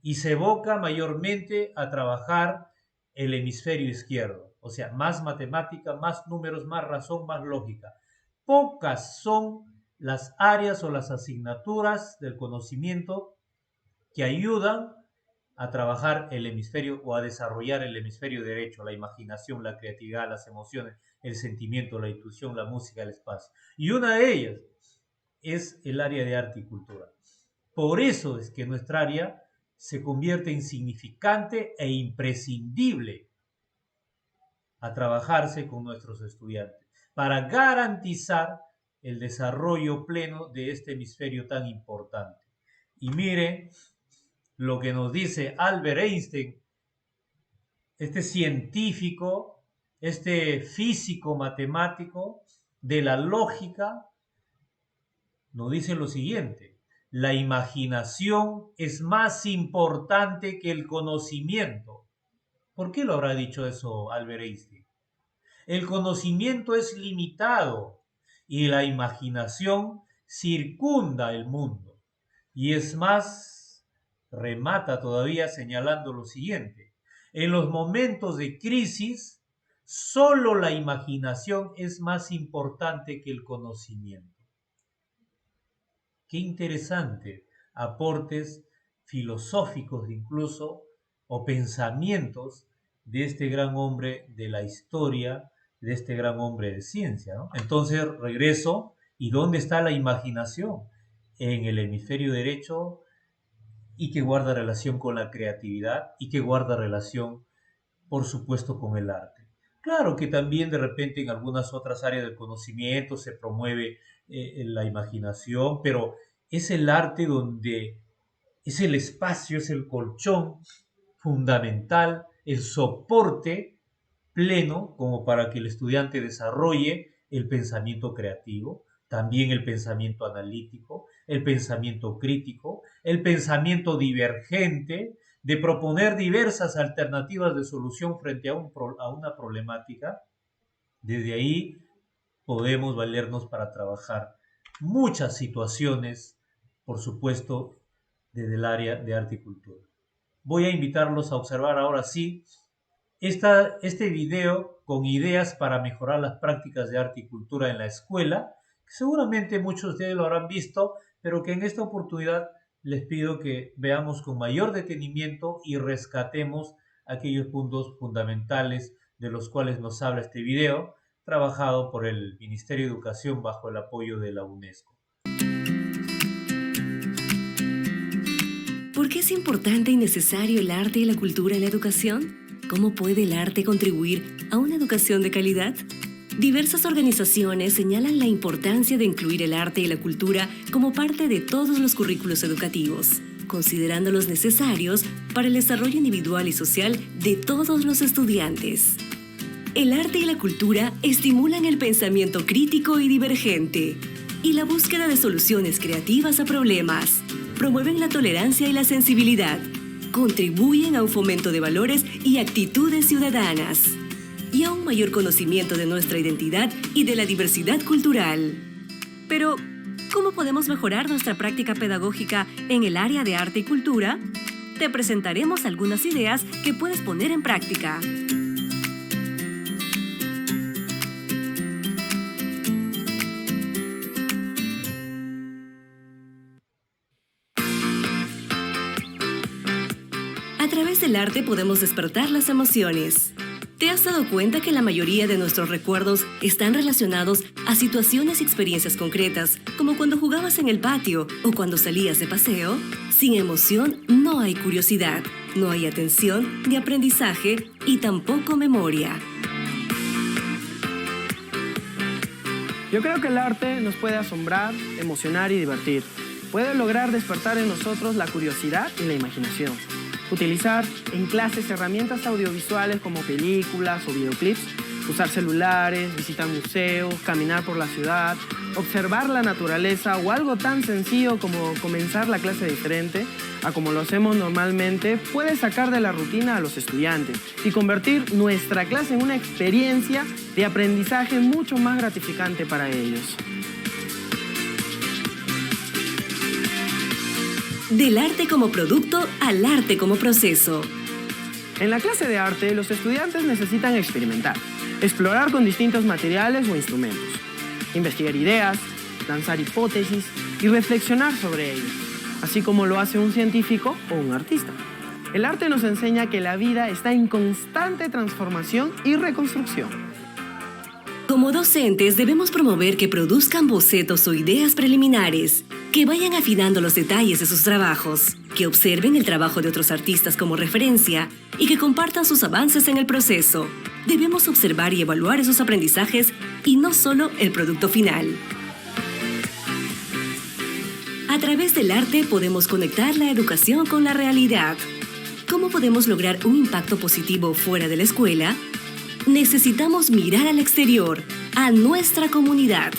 y se evoca mayormente a trabajar el hemisferio izquierdo. O sea, más matemática, más números, más razón, más lógica. Pocas son las áreas o las asignaturas del conocimiento que ayudan a trabajar el hemisferio o a desarrollar el hemisferio derecho, la imaginación, la creatividad, las emociones, el sentimiento, la intuición, la música, el espacio. Y una de ellas es el área de arte y cultura. Por eso es que nuestra área se convierte en significante e imprescindible a trabajarse con nuestros estudiantes para garantizar el desarrollo pleno de este hemisferio tan importante. Y mire lo que nos dice Albert Einstein, este científico, este físico matemático de la lógica, nos dice lo siguiente: la imaginación es más importante que el conocimiento. ¿Por qué lo habrá dicho eso Albert Einstein? El conocimiento es limitado y la imaginación circunda el mundo. Y es más, remata todavía señalando lo siguiente: en los momentos de crisis, solo la imaginación es más importante que el conocimiento. qué interesante, aportes filosóficos incluso, o pensamientos de este gran hombre de la historia, de este gran hombre de ciencia, ¿no? Entonces regreso, ¿y dónde está la imaginación? En el hemisferio derecho, y que guarda relación con la creatividad y que guarda relación, por supuesto, con el arte. Claro que también de repente en algunas otras áreas del conocimiento se promueve la imaginación, pero es el arte donde es el espacio, es el colchón fundamental, el soporte pleno como para que el estudiante desarrolle el pensamiento creativo, también el pensamiento analítico, el pensamiento crítico, el pensamiento divergente, de proponer diversas alternativas de solución frente a una problemática. Desde ahí podemos valernos para trabajar muchas situaciones, por supuesto, desde el área de arte y cultura. Voy a invitarlos a observar ahora sí este video con ideas para mejorar las prácticas de arte y cultura en la escuela, que seguramente muchos de ustedes lo habrán visto, pero que en esta oportunidad les pido que veamos con mayor detenimiento y rescatemos aquellos puntos fundamentales de los cuales nos habla este video, trabajado por el Ministerio de Educación bajo el apoyo de la UNESCO. ¿Por qué es importante y necesario el arte y la cultura en la educación? ¿Cómo puede el arte contribuir a una educación de calidad? Diversas organizaciones señalan la importancia de incluir el arte y la cultura como parte de todos los currículos educativos, considerándolos necesarios para el desarrollo individual y social de todos los estudiantes. El arte y la cultura estimulan el pensamiento crítico y divergente y la búsqueda de soluciones creativas a problemas. Promueven la tolerancia y la sensibilidad. Contribuyen a un fomento de valores y actitudes ciudadanas y a un mayor conocimiento de nuestra identidad y de la diversidad cultural. Pero, ¿cómo podemos mejorar nuestra práctica pedagógica en el área de arte y cultura? Te presentaremos algunas ideas que puedes poner en práctica. A través del arte podemos despertar las emociones. ¿Te has dado cuenta que la mayoría de nuestros recuerdos están relacionados a situaciones y experiencias concretas, como cuando jugabas en el patio o cuando salías de paseo? Sin emoción no hay curiosidad, no hay atención ni aprendizaje y tampoco memoria. Yo creo que el arte nos puede asombrar, emocionar y divertir. Puede lograr despertar en nosotros la curiosidad y la imaginación. Utilizar en clases herramientas audiovisuales como películas o videoclips, usar celulares, visitar museos, caminar por la ciudad, observar la naturaleza o algo tan sencillo como comenzar la clase diferente a como lo hacemos normalmente puede sacar de la rutina a los estudiantes y convertir nuestra clase en una experiencia de aprendizaje mucho más gratificante para ellos. Del arte como producto al arte como proceso. En la clase de arte, los estudiantes necesitan experimentar, explorar con distintos materiales o instrumentos, investigar ideas, lanzar hipótesis y reflexionar sobre ellas, así como lo hace un científico o un artista. El arte nos enseña que la vida está en constante transformación y reconstrucción. Como docentes debemos promover que produzcan bocetos o ideas preliminares, que vayan afinando los detalles de sus trabajos, que observen el trabajo de otros artistas como referencia y que compartan sus avances en el proceso. Debemos observar y evaluar esos aprendizajes y no solo el producto final. A través del arte podemos conectar la educación con la realidad. ¿Cómo podemos lograr un impacto positivo fuera de la escuela? Necesitamos mirar al exterior, a nuestra comunidad,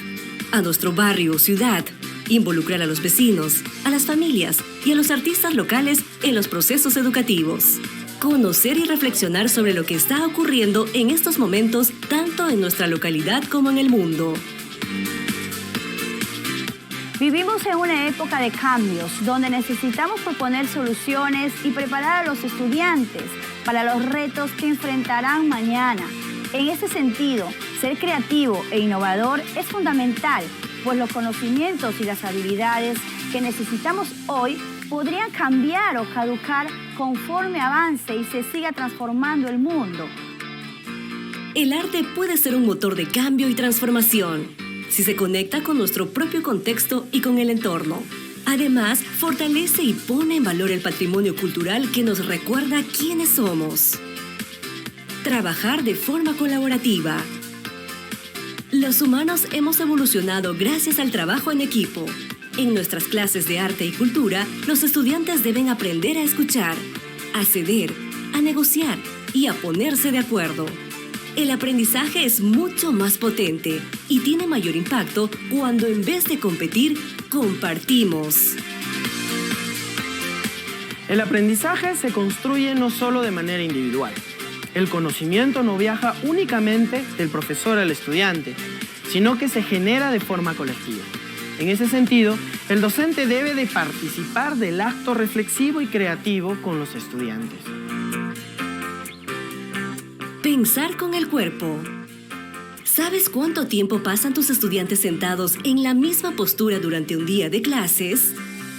a nuestro barrio o ciudad, involucrar a los vecinos, a las familias y a los artistas locales en los procesos educativos. Conocer y reflexionar sobre lo que está ocurriendo en estos momentos tanto en nuestra localidad como en el mundo. Vivimos en una época de cambios donde necesitamos proponer soluciones y preparar a los estudiantes para los retos que enfrentarán mañana. En este sentido, ser creativo e innovador es fundamental pues los conocimientos y las habilidades que necesitamos hoy podrían cambiar o caducar conforme avance y se siga transformando el mundo. El arte puede ser un motor de cambio y transformación si se conecta con nuestro propio contexto y con el entorno. Además, fortalece y pone en valor el patrimonio cultural que nos recuerda quiénes somos. Trabajar de forma colaborativa. Los humanos hemos evolucionado gracias al trabajo en equipo. En nuestras clases de arte y cultura, los estudiantes deben aprender a escuchar, a ceder, a negociar y a ponerse de acuerdo. El aprendizaje es mucho más potente y tiene mayor impacto cuando en vez de competir, compartimos. El aprendizaje se construye no solo de manera individual. El conocimiento no viaja únicamente del profesor al estudiante, sino que se genera de forma colectiva. En ese sentido, el docente debe de participar del acto reflexivo y creativo con los estudiantes. Pensar con el cuerpo. ¿Sabes cuánto tiempo pasan tus estudiantes sentados en la misma postura durante un día de clases?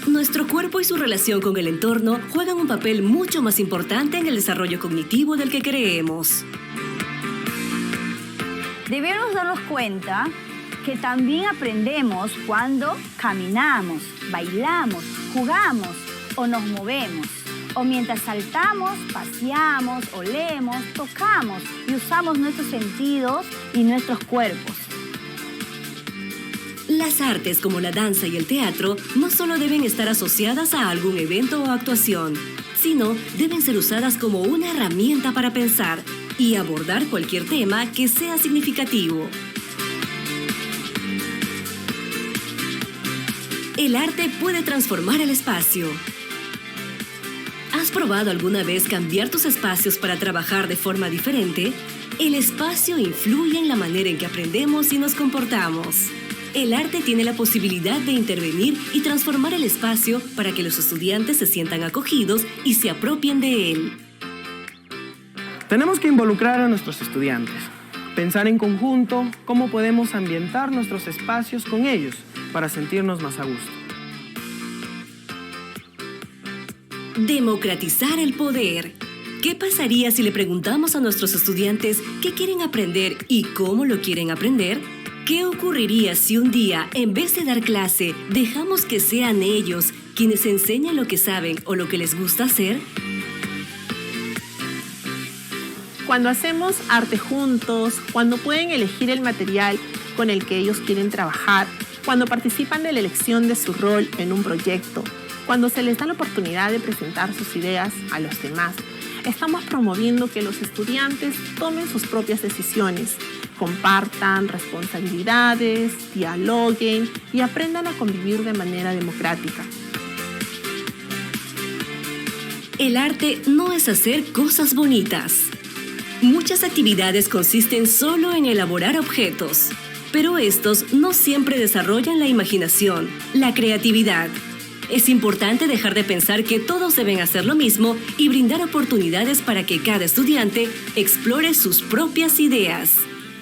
Nuestro cuerpo y su relación con el entorno juegan un papel mucho más importante en el desarrollo cognitivo del que creemos. Debemos darnos cuenta que también aprendemos cuando caminamos, bailamos, jugamos o nos movemos, o mientras saltamos, paseamos, olemos, tocamos y usamos nuestros sentidos y nuestros cuerpos. Las artes como la danza y el teatro no solo deben estar asociadas a algún evento o actuación, sino deben ser usadas como una herramienta para pensar y abordar cualquier tema que sea significativo. El arte puede transformar el espacio. ¿Has probado alguna vez cambiar tus espacios para trabajar de forma diferente? El espacio influye en la manera en que aprendemos y nos comportamos. El arte tiene la posibilidad de intervenir y transformar el espacio para que los estudiantes se sientan acogidos y se apropien de él. Tenemos que involucrar a nuestros estudiantes, pensar en conjunto cómo podemos ambientar nuestros espacios con ellos para sentirnos más a gusto. Democratizar el poder. ¿Qué pasaría si le preguntamos a nuestros estudiantes qué quieren aprender y cómo lo quieren aprender? ¿Qué ocurriría si un día, en vez de dar clase, dejamos que sean ellos quienes enseñen lo que saben o lo que les gusta hacer? Cuando hacemos arte juntos, cuando pueden elegir el material con el que ellos quieren trabajar, cuando participan de la elección de su rol en un proyecto, cuando se les da la oportunidad de presentar sus ideas a los demás, estamos promoviendo que los estudiantes tomen sus propias decisiones, compartan responsabilidades, dialoguen y aprendan a convivir de manera democrática. El arte no es hacer cosas bonitas. Muchas actividades consisten solo en elaborar objetos, pero estos no siempre desarrollan la imaginación, la creatividad. Es importante dejar de pensar que todos deben hacer lo mismo y brindar oportunidades para que cada estudiante explore sus propias ideas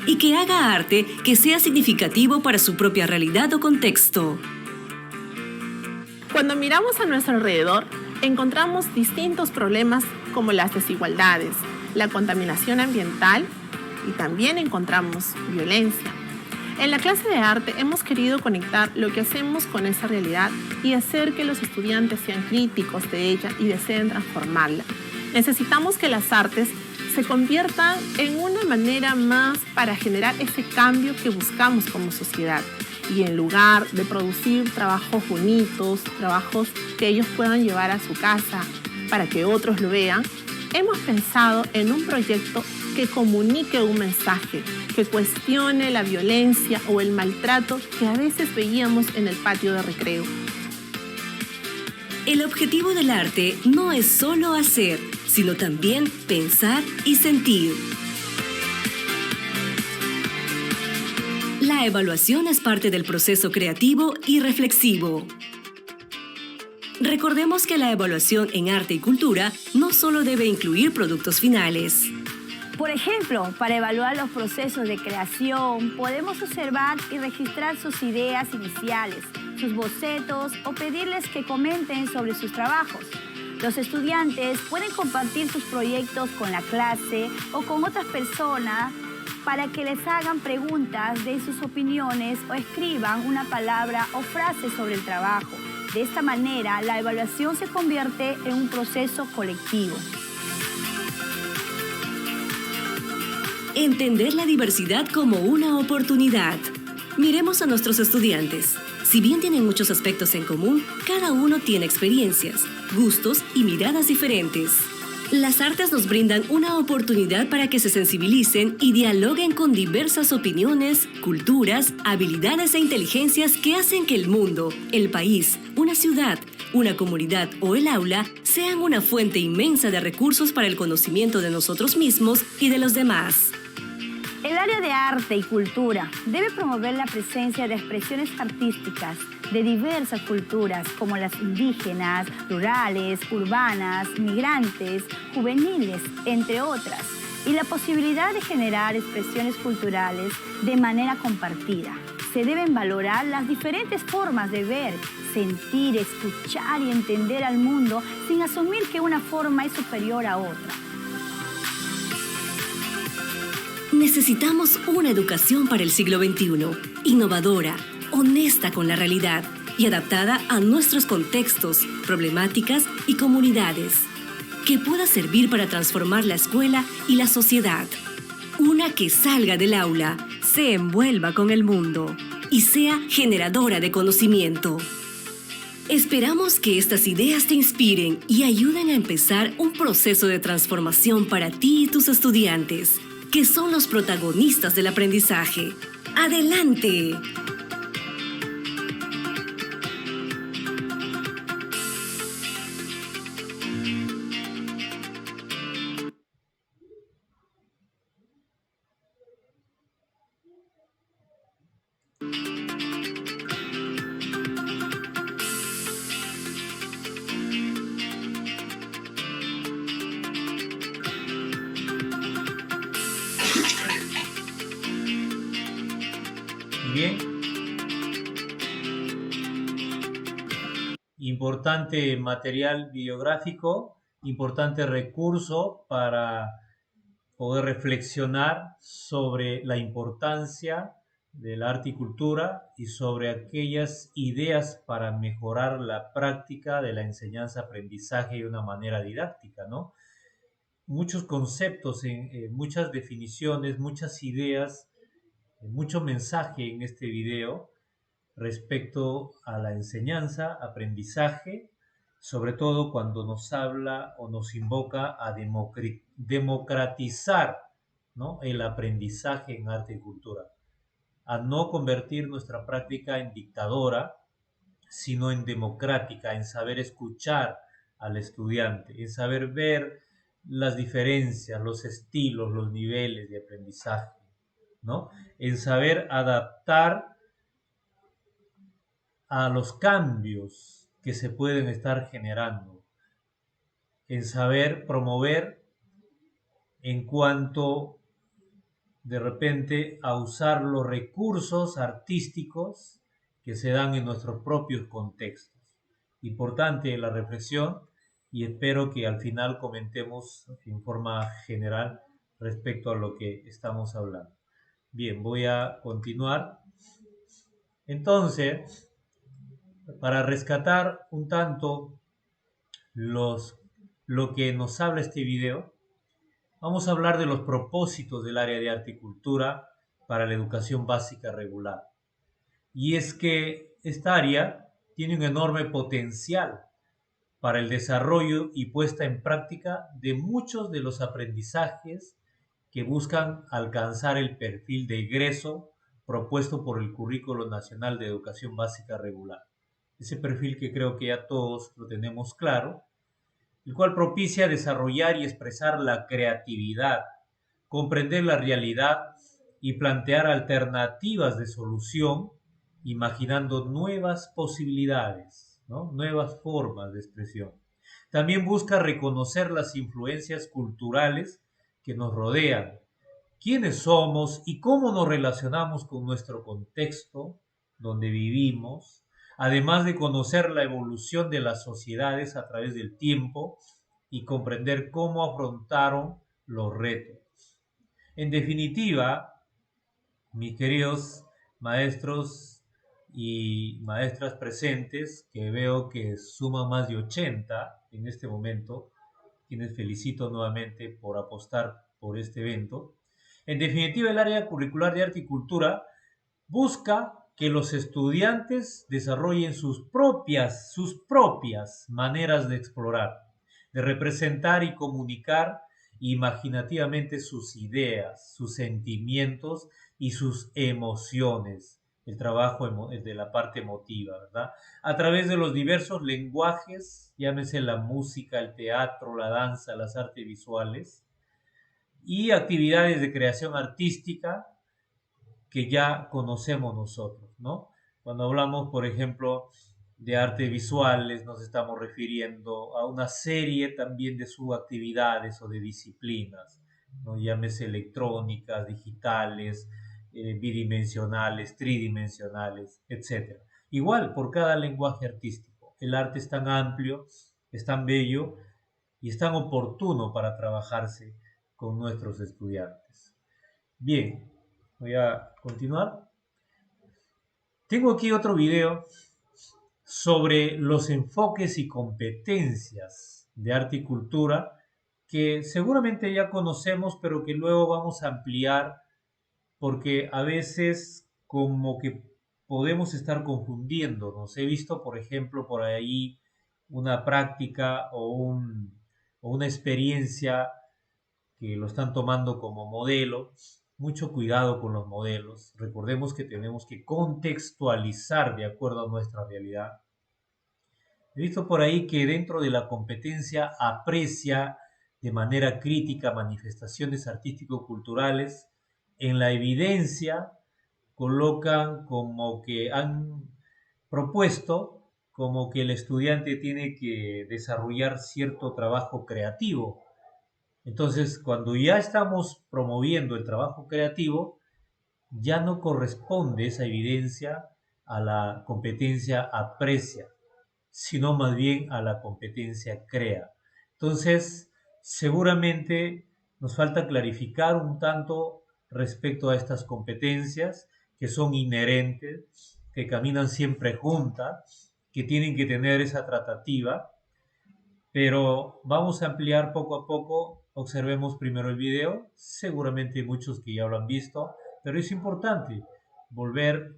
y que haga arte que sea significativo para su propia realidad o contexto. Cuando miramos a nuestro alrededor, encontramos distintos problemas como las desigualdades, la contaminación ambiental y también encontramos violencia. En la clase de arte hemos querido conectar lo que hacemos con esa realidad y hacer que los estudiantes sean críticos de ella y deseen transformarla. Necesitamos que las artes se conviertan en una manera más para generar ese cambio que buscamos como sociedad. Y en lugar de producir trabajos bonitos, trabajos que ellos puedan llevar a su casa para que otros lo vean, hemos pensado en un proyecto que comunique un mensaje, que cuestione la violencia o el maltrato que a veces veíamos en el patio de recreo. El objetivo del arte no es solo hacer, sino también pensar y sentir. La evaluación es parte del proceso creativo y reflexivo. Recordemos que la evaluación en arte y cultura no solo debe incluir productos finales. Por ejemplo, para evaluar los procesos de creación, podemos observar y registrar sus ideas iniciales, sus bocetos o pedirles que comenten sobre sus trabajos. Los estudiantes pueden compartir sus proyectos con la clase o con otras personas para que les hagan preguntas de sus opiniones o escriban una palabra o frase sobre el trabajo. De esta manera, la evaluación se convierte en un proceso colectivo. Entender la diversidad como una oportunidad. Miremos a nuestros estudiantes. Si bien tienen muchos aspectos en común, cada uno tiene experiencias, gustos y miradas diferentes. Las artes nos brindan una oportunidad para que se sensibilicen y dialoguen con diversas opiniones, culturas, habilidades e inteligencias que hacen que el mundo, el país, una ciudad, una comunidad o el aula sean una fuente inmensa de recursos para el conocimiento de nosotros mismos y de los demás. El área de arte y cultura debe promover la presencia de expresiones artísticas de diversas culturas como las indígenas, rurales, urbanas, migrantes, juveniles, entre otras, y la posibilidad de generar expresiones culturales de manera compartida. Se deben valorar las diferentes formas de ver, sentir, escuchar y entender al mundo sin asumir que una forma es superior a otra. Necesitamos una educación para el siglo XXI, innovadora, honesta con la realidad y adaptada a nuestros contextos, problemáticas y comunidades, que pueda servir para transformar la escuela y la sociedad. Una que salga del aula, se envuelva con el mundo y sea generadora de conocimiento. Esperamos que estas ideas te inspiren y ayuden a empezar un proceso de transformación para ti y tus estudiantes, que son los protagonistas del aprendizaje. ¡Adelante! Bien. Importante material bibliográfico, importante recurso para poder reflexionar sobre la importancia del arte y cultura y sobre aquellas ideas para mejorar la práctica de la enseñanza-aprendizaje de una manera didáctica, ¿no? Muchos conceptos, muchas definiciones, muchas ideas, mucho mensaje en este video respecto a la enseñanza, aprendizaje, sobre todo cuando nos habla o nos invoca a democratizar, ¿no?, el aprendizaje en arte y cultura, a no convertir nuestra práctica en dictadora, sino en democrática, en saber escuchar al estudiante, en saber ver las diferencias, los estilos, los niveles de aprendizaje, ¿no?, en saber adaptar a los cambios que se pueden estar generando, en saber promover en cuanto de repente a usar los recursos artísticos que se dan en nuestros propios contextos. Importante la reflexión y espero que al final comentemos en forma general respecto a lo que estamos hablando. Bien, voy a continuar. Entonces, para rescatar un tanto lo que nos habla este video, vamos a hablar de los propósitos del área de arte y cultura para la educación básica regular. Y es que esta área tiene un enorme potencial para el desarrollo y puesta en práctica de muchos de los aprendizajes que buscan alcanzar el perfil de egreso propuesto por el Currículo Nacional de Educación Básica Regular. Ese perfil que creo que ya todos lo tenemos claro, el cual propicia desarrollar y expresar la creatividad, comprender la realidad y plantear alternativas de solución, imaginando nuevas posibilidades, ¿no?, nuevas formas de expresión. También busca reconocer las influencias culturales que nos rodean, quiénes somos y cómo nos relacionamos con nuestro contexto donde vivimos, además de conocer la evolución de las sociedades a través del tiempo y comprender cómo afrontaron los retos. En definitiva, mis queridos maestros y maestras presentes, que veo que suman más de 80 en este momento, quienes felicito nuevamente por apostar por este evento. En definitiva, el área curricular de arte y cultura busca que los estudiantes desarrollen sus propias maneras de explorar, de representar y comunicar imaginativamente sus ideas, sus sentimientos y sus emociones, el trabajo de la parte emotiva, ¿verdad? A través de los diversos lenguajes, llámese la música, el teatro, la danza, las artes visuales y actividades de creación artística que ya conocemos nosotros, ¿no? Cuando hablamos, por ejemplo, de artes visuales, nos estamos refiriendo a una serie también de subactividades o de disciplinas, ¿no? Llámese electrónicas, digitales, bidimensionales, tridimensionales, etc. Igual por cada lenguaje artístico. El arte es tan amplio, es tan bello y es tan oportuno para trabajarse con nuestros estudiantes. Bien, voy a continuar. Tengo aquí otro video sobre los enfoques y competencias de arte y cultura que seguramente ya conocemos, pero que luego vamos a ampliar porque a veces como que podemos estar confundiéndonos. He visto, por ejemplo, por ahí una práctica o una experiencia que lo están tomando como modelo. Mucho cuidado con los modelos. Recordemos que tenemos que contextualizar de acuerdo a nuestra realidad. He visto por ahí que dentro de la competencia aprecia de manera crítica manifestaciones artístico-culturales. En la evidencia colocan como que han propuesto como que el estudiante tiene que desarrollar cierto trabajo creativo. Entonces, cuando ya estamos promoviendo el trabajo creativo, ya no corresponde esa evidencia a la competencia aprecia, sino más bien a la competencia crea. Entonces, seguramente nos falta clarificar un tanto respecto a estas competencias que son inherentes, que caminan siempre juntas, que tienen que tener esa tratativa, pero vamos a ampliar poco a poco. Observemos primero el video, seguramente muchos que ya lo han visto, pero es importante volver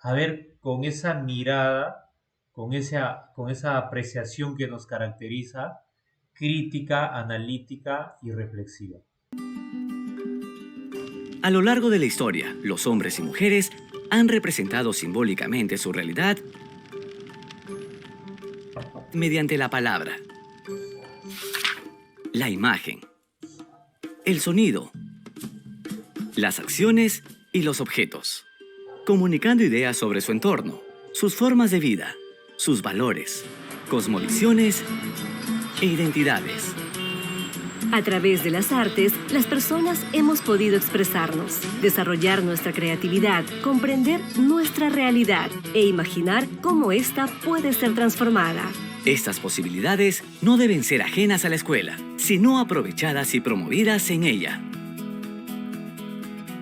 a ver con esa mirada, con esa apreciación que nos caracteriza, crítica, analítica y reflexiva. A lo largo de la historia, los hombres y mujeres han representado simbólicamente su realidad mediante la palabra, la imagen, el sonido, las acciones y los objetos, comunicando ideas sobre su entorno, sus formas de vida, sus valores, cosmovisiones e identidades. A través de las artes, las personas hemos podido expresarnos, desarrollar nuestra creatividad, comprender nuestra realidad e imaginar cómo ésta puede ser transformada. Estas posibilidades no deben ser ajenas a la escuela, sino aprovechadas y promovidas en ella.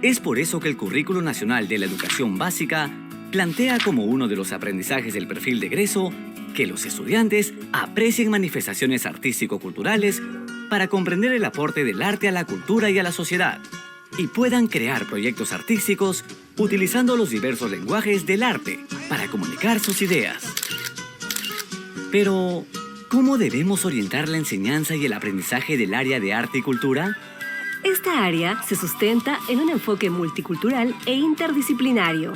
Es por eso que el Currículo Nacional de la Educación Básica plantea como uno de los aprendizajes del perfil de egreso que los estudiantes aprecien manifestaciones artístico-culturales para comprender el aporte del arte a la cultura y a la sociedad, y puedan crear proyectos artísticos utilizando los diversos lenguajes del arte para comunicar sus ideas. Pero, ¿cómo debemos orientar la enseñanza y el aprendizaje del área de arte y cultura? Esta área se sustenta en un enfoque multicultural e interdisciplinario.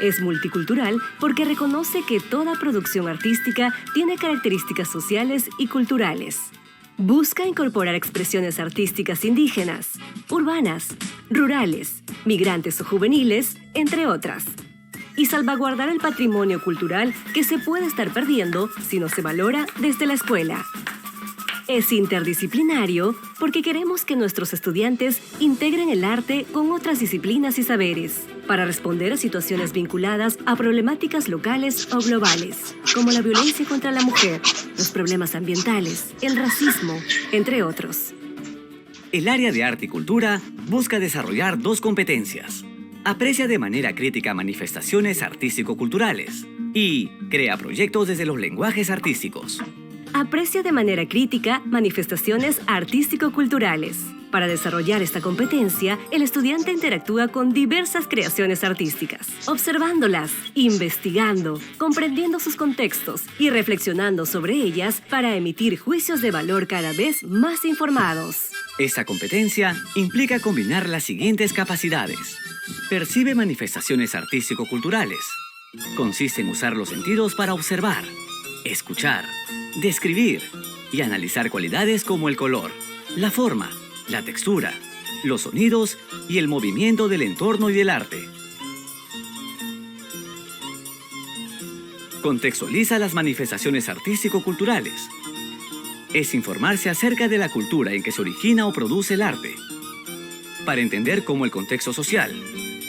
Es multicultural porque reconoce que toda producción artística tiene características sociales y culturales. Busca incorporar expresiones artísticas indígenas, urbanas, rurales, migrantes o juveniles, entre otras, y salvaguardar el patrimonio cultural que se puede estar perdiendo si no se valora desde la escuela. Es interdisciplinario porque queremos que nuestros estudiantes integren el arte con otras disciplinas y saberes para responder a situaciones vinculadas a problemáticas locales o globales, como la violencia contra la mujer, los problemas ambientales, el racismo, entre otros. El área de arte y cultura busca desarrollar 2 competencias. Aprecia de manera crítica manifestaciones artístico-culturales y crea proyectos desde los lenguajes artísticos. Aprecia de manera crítica manifestaciones artístico-culturales. Para desarrollar esta competencia, el estudiante interactúa con diversas creaciones artísticas, observándolas, investigando, comprendiendo sus contextos y reflexionando sobre ellas para emitir juicios de valor cada vez más informados. Esta competencia implica combinar las siguientes capacidades. Percibe manifestaciones artístico-culturales. Consiste en usar los sentidos para observar, escuchar, describir y analizar cualidades como el color, la forma, la textura, los sonidos y el movimiento del entorno y del arte. Contextualiza las manifestaciones artístico-culturales. Es informarse acerca de la cultura en que se origina o produce el arte, para entender cómo el contexto social,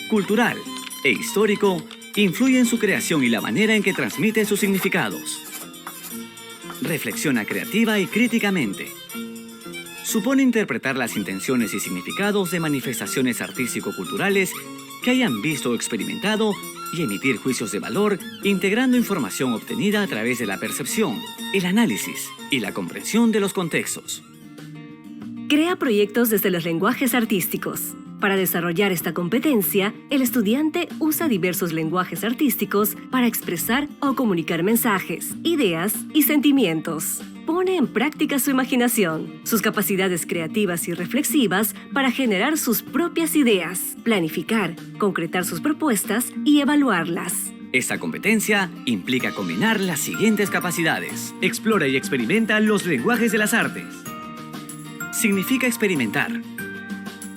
cultural e histórico influye en su creación y la manera en que transmite sus significados. Reflexiona creativa y críticamente. Supone interpretar las intenciones y significados de manifestaciones artístico-culturales que hayan visto o experimentado y emitir juicios de valor, integrando información obtenida a través de la percepción, el análisis y la comprensión de los contextos. Crea proyectos desde los lenguajes artísticos. Para desarrollar esta competencia, el estudiante usa diversos lenguajes artísticos para expresar o comunicar mensajes, ideas y sentimientos. Pone en práctica su imaginación, sus capacidades creativas y reflexivas para generar sus propias ideas, planificar, concretar sus propuestas y evaluarlas. Esta competencia implica combinar las siguientes capacidades. Explora y experimenta los lenguajes de las artes. Significa experimentar,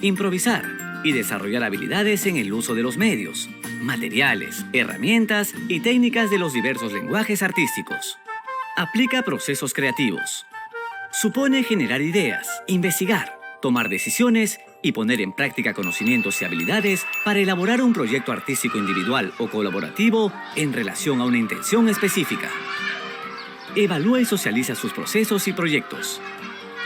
improvisar y desarrollar habilidades en el uso de los medios, materiales, herramientas y técnicas de los diversos lenguajes artísticos. Aplica procesos creativos. Supone generar ideas, investigar, tomar decisiones y poner en práctica conocimientos y habilidades para elaborar un proyecto artístico individual o colaborativo en relación a una intención específica. Evalúa y socializa sus procesos y proyectos.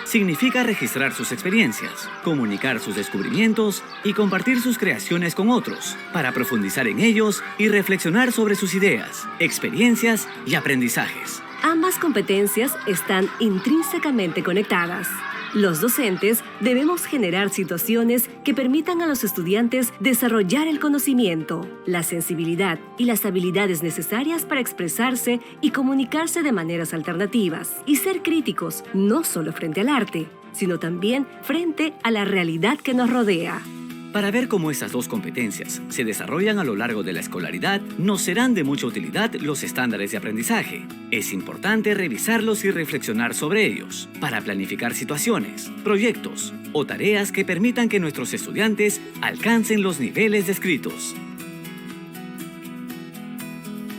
Significa registrar sus experiencias, comunicar sus descubrimientos y compartir sus creaciones con otros para profundizar en ellos y reflexionar sobre sus ideas, experiencias y aprendizajes. Ambas competencias están intrínsecamente conectadas. Los docentes debemos generar situaciones que permitan a los estudiantes desarrollar el conocimiento, la sensibilidad y las habilidades necesarias para expresarse y comunicarse de maneras alternativas y ser críticos no solo frente al arte, sino también frente a la realidad que nos rodea. Para ver cómo estas 2 competencias se desarrollan a lo largo de la escolaridad, nos serán de mucha utilidad los estándares de aprendizaje. Es importante revisarlos y reflexionar sobre ellos para planificar situaciones, proyectos o tareas que permitan que nuestros estudiantes alcancen los niveles descritos.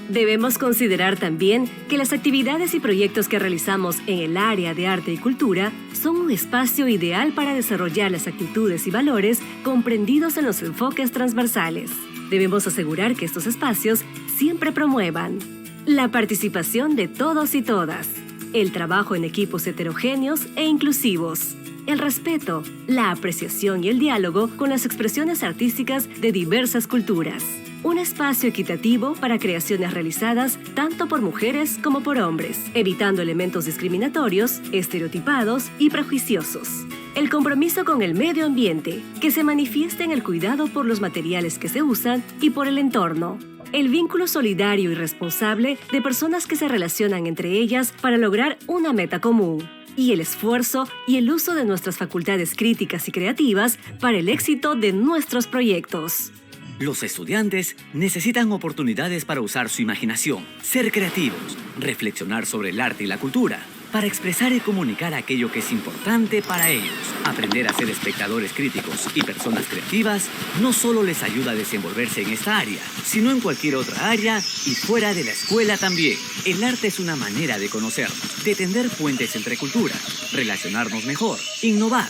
Debemos considerar también que las actividades y proyectos que realizamos en el área de arte y cultura son un espacio ideal para desarrollar las actitudes y valores comprendidos en los enfoques transversales. Debemos asegurar que estos espacios siempre promuevan la participación de todos y todas, el trabajo en equipos heterogéneos e inclusivos, el respeto, la apreciación y el diálogo con las expresiones artísticas de diversas culturas. Un espacio equitativo para creaciones realizadas tanto por mujeres como por hombres, evitando elementos discriminatorios, estereotipados y prejuiciosos. El compromiso con el medio ambiente, que se manifiesta en el cuidado por los materiales que se usan y por el entorno. El vínculo solidario y responsable de personas que se relacionan entre ellas para lograr una meta común. Y el esfuerzo y el uso de nuestras facultades críticas y creativas para el éxito de nuestros proyectos. Los estudiantes necesitan oportunidades para usar su imaginación, ser creativos, reflexionar sobre el arte y la cultura, para expresar y comunicar aquello que es importante para ellos. Aprender a ser espectadores críticos y personas creativas no solo les ayuda a desenvolverse en esta área, sino en cualquier otra área y fuera de la escuela también. El arte es una manera de conocernos, de tender puentes entre culturas, relacionarnos mejor, innovar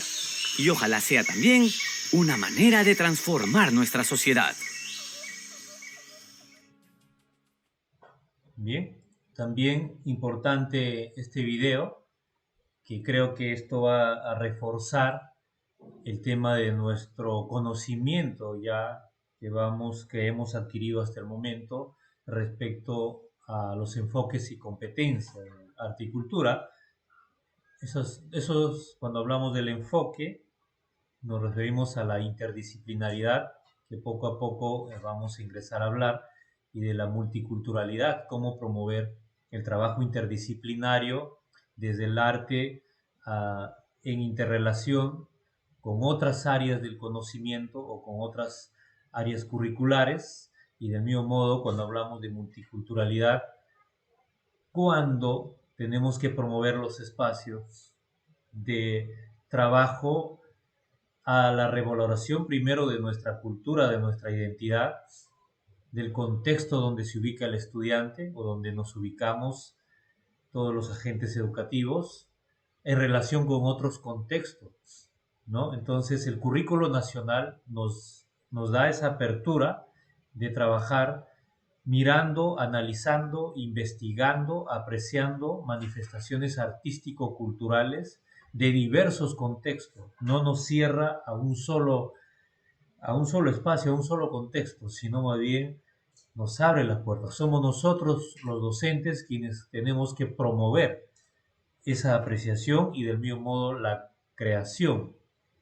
y ojalá sea también una manera de transformar nuestra sociedad. Bien, también importante este video, que creo que esto va a reforzar el tema de nuestro conocimiento ya que hemos adquirido hasta el momento respecto a los enfoques y competencias de arte y cultura. Cuando hablamos del enfoque, nos referimos a la interdisciplinaridad, que poco a poco vamos a ingresar a hablar, y de la multiculturalidad, cómo promover el trabajo interdisciplinario desde el arte en interrelación con otras áreas del conocimiento o con otras áreas curriculares. Y del mismo modo, cuando hablamos de multiculturalidad, cuando tenemos que promover los espacios de trabajo a la revaloración primero de nuestra cultura, de nuestra identidad, del contexto donde se ubica el estudiante o donde nos ubicamos todos los agentes educativos en relación con otros contextos, ¿no? Entonces el currículo nacional nos da esa apertura de trabajar mirando, analizando, investigando, apreciando manifestaciones artístico-culturales de diversos contextos. No nos cierra a un solo espacio, a un solo contexto, sino más bien nos abre las puertas. Somos nosotros los docentes quienes tenemos que promover esa apreciación y del mismo modo la creación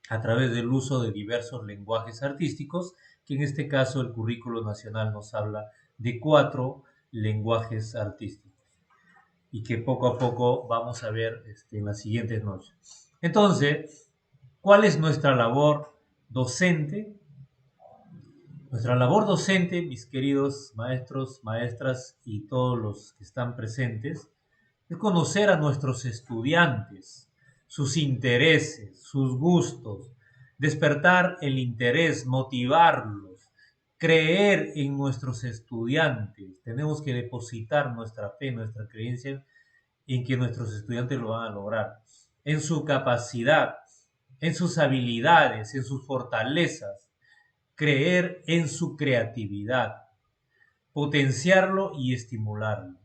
a través del uso de diversos lenguajes artísticos, que en este caso el currículo nacional nos habla de 4 lenguajes artísticos y que poco a poco vamos a ver en las siguientes noches. Entonces, ¿cuál es nuestra labor docente? Nuestra labor docente, mis queridos maestros, maestras y todos los que están presentes, es conocer a nuestros estudiantes, sus intereses, sus gustos, despertar el interés, motivarlos, creer en nuestros estudiantes. Tenemos que depositar nuestra fe, nuestra creencia en que nuestros estudiantes lo van a lograr, en su capacidad, en sus habilidades, en sus fortalezas, creer en su creatividad, potenciarlo y estimularlo.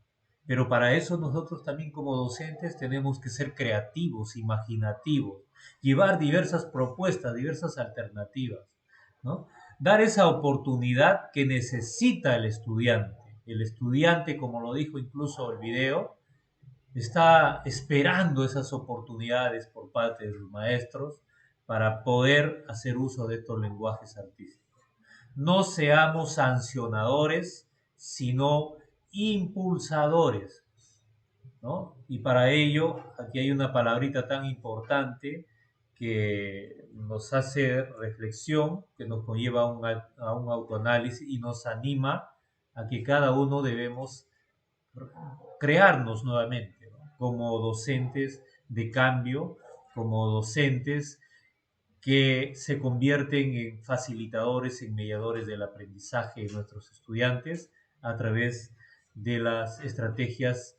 Pero para eso nosotros también como docentes tenemos que ser creativos, imaginativos, llevar diversas propuestas, diversas alternativas, ¿no? Dar esa oportunidad que necesita el estudiante. El estudiante, como lo dijo incluso el video, está esperando esas oportunidades por parte de sus maestros para poder hacer uso de estos lenguajes artísticos. No seamos sancionadores, sino impulsadores, ¿no? Y para ello, aquí hay una palabrita tan importante que nos hace reflexión, que nos conlleva a un autoanálisis y nos anima a que cada uno debemos crearnos nuevamente, ¿no? Como docentes de cambio, como docentes que se convierten en facilitadores, en mediadores del aprendizaje de nuestros estudiantes a través de las estrategias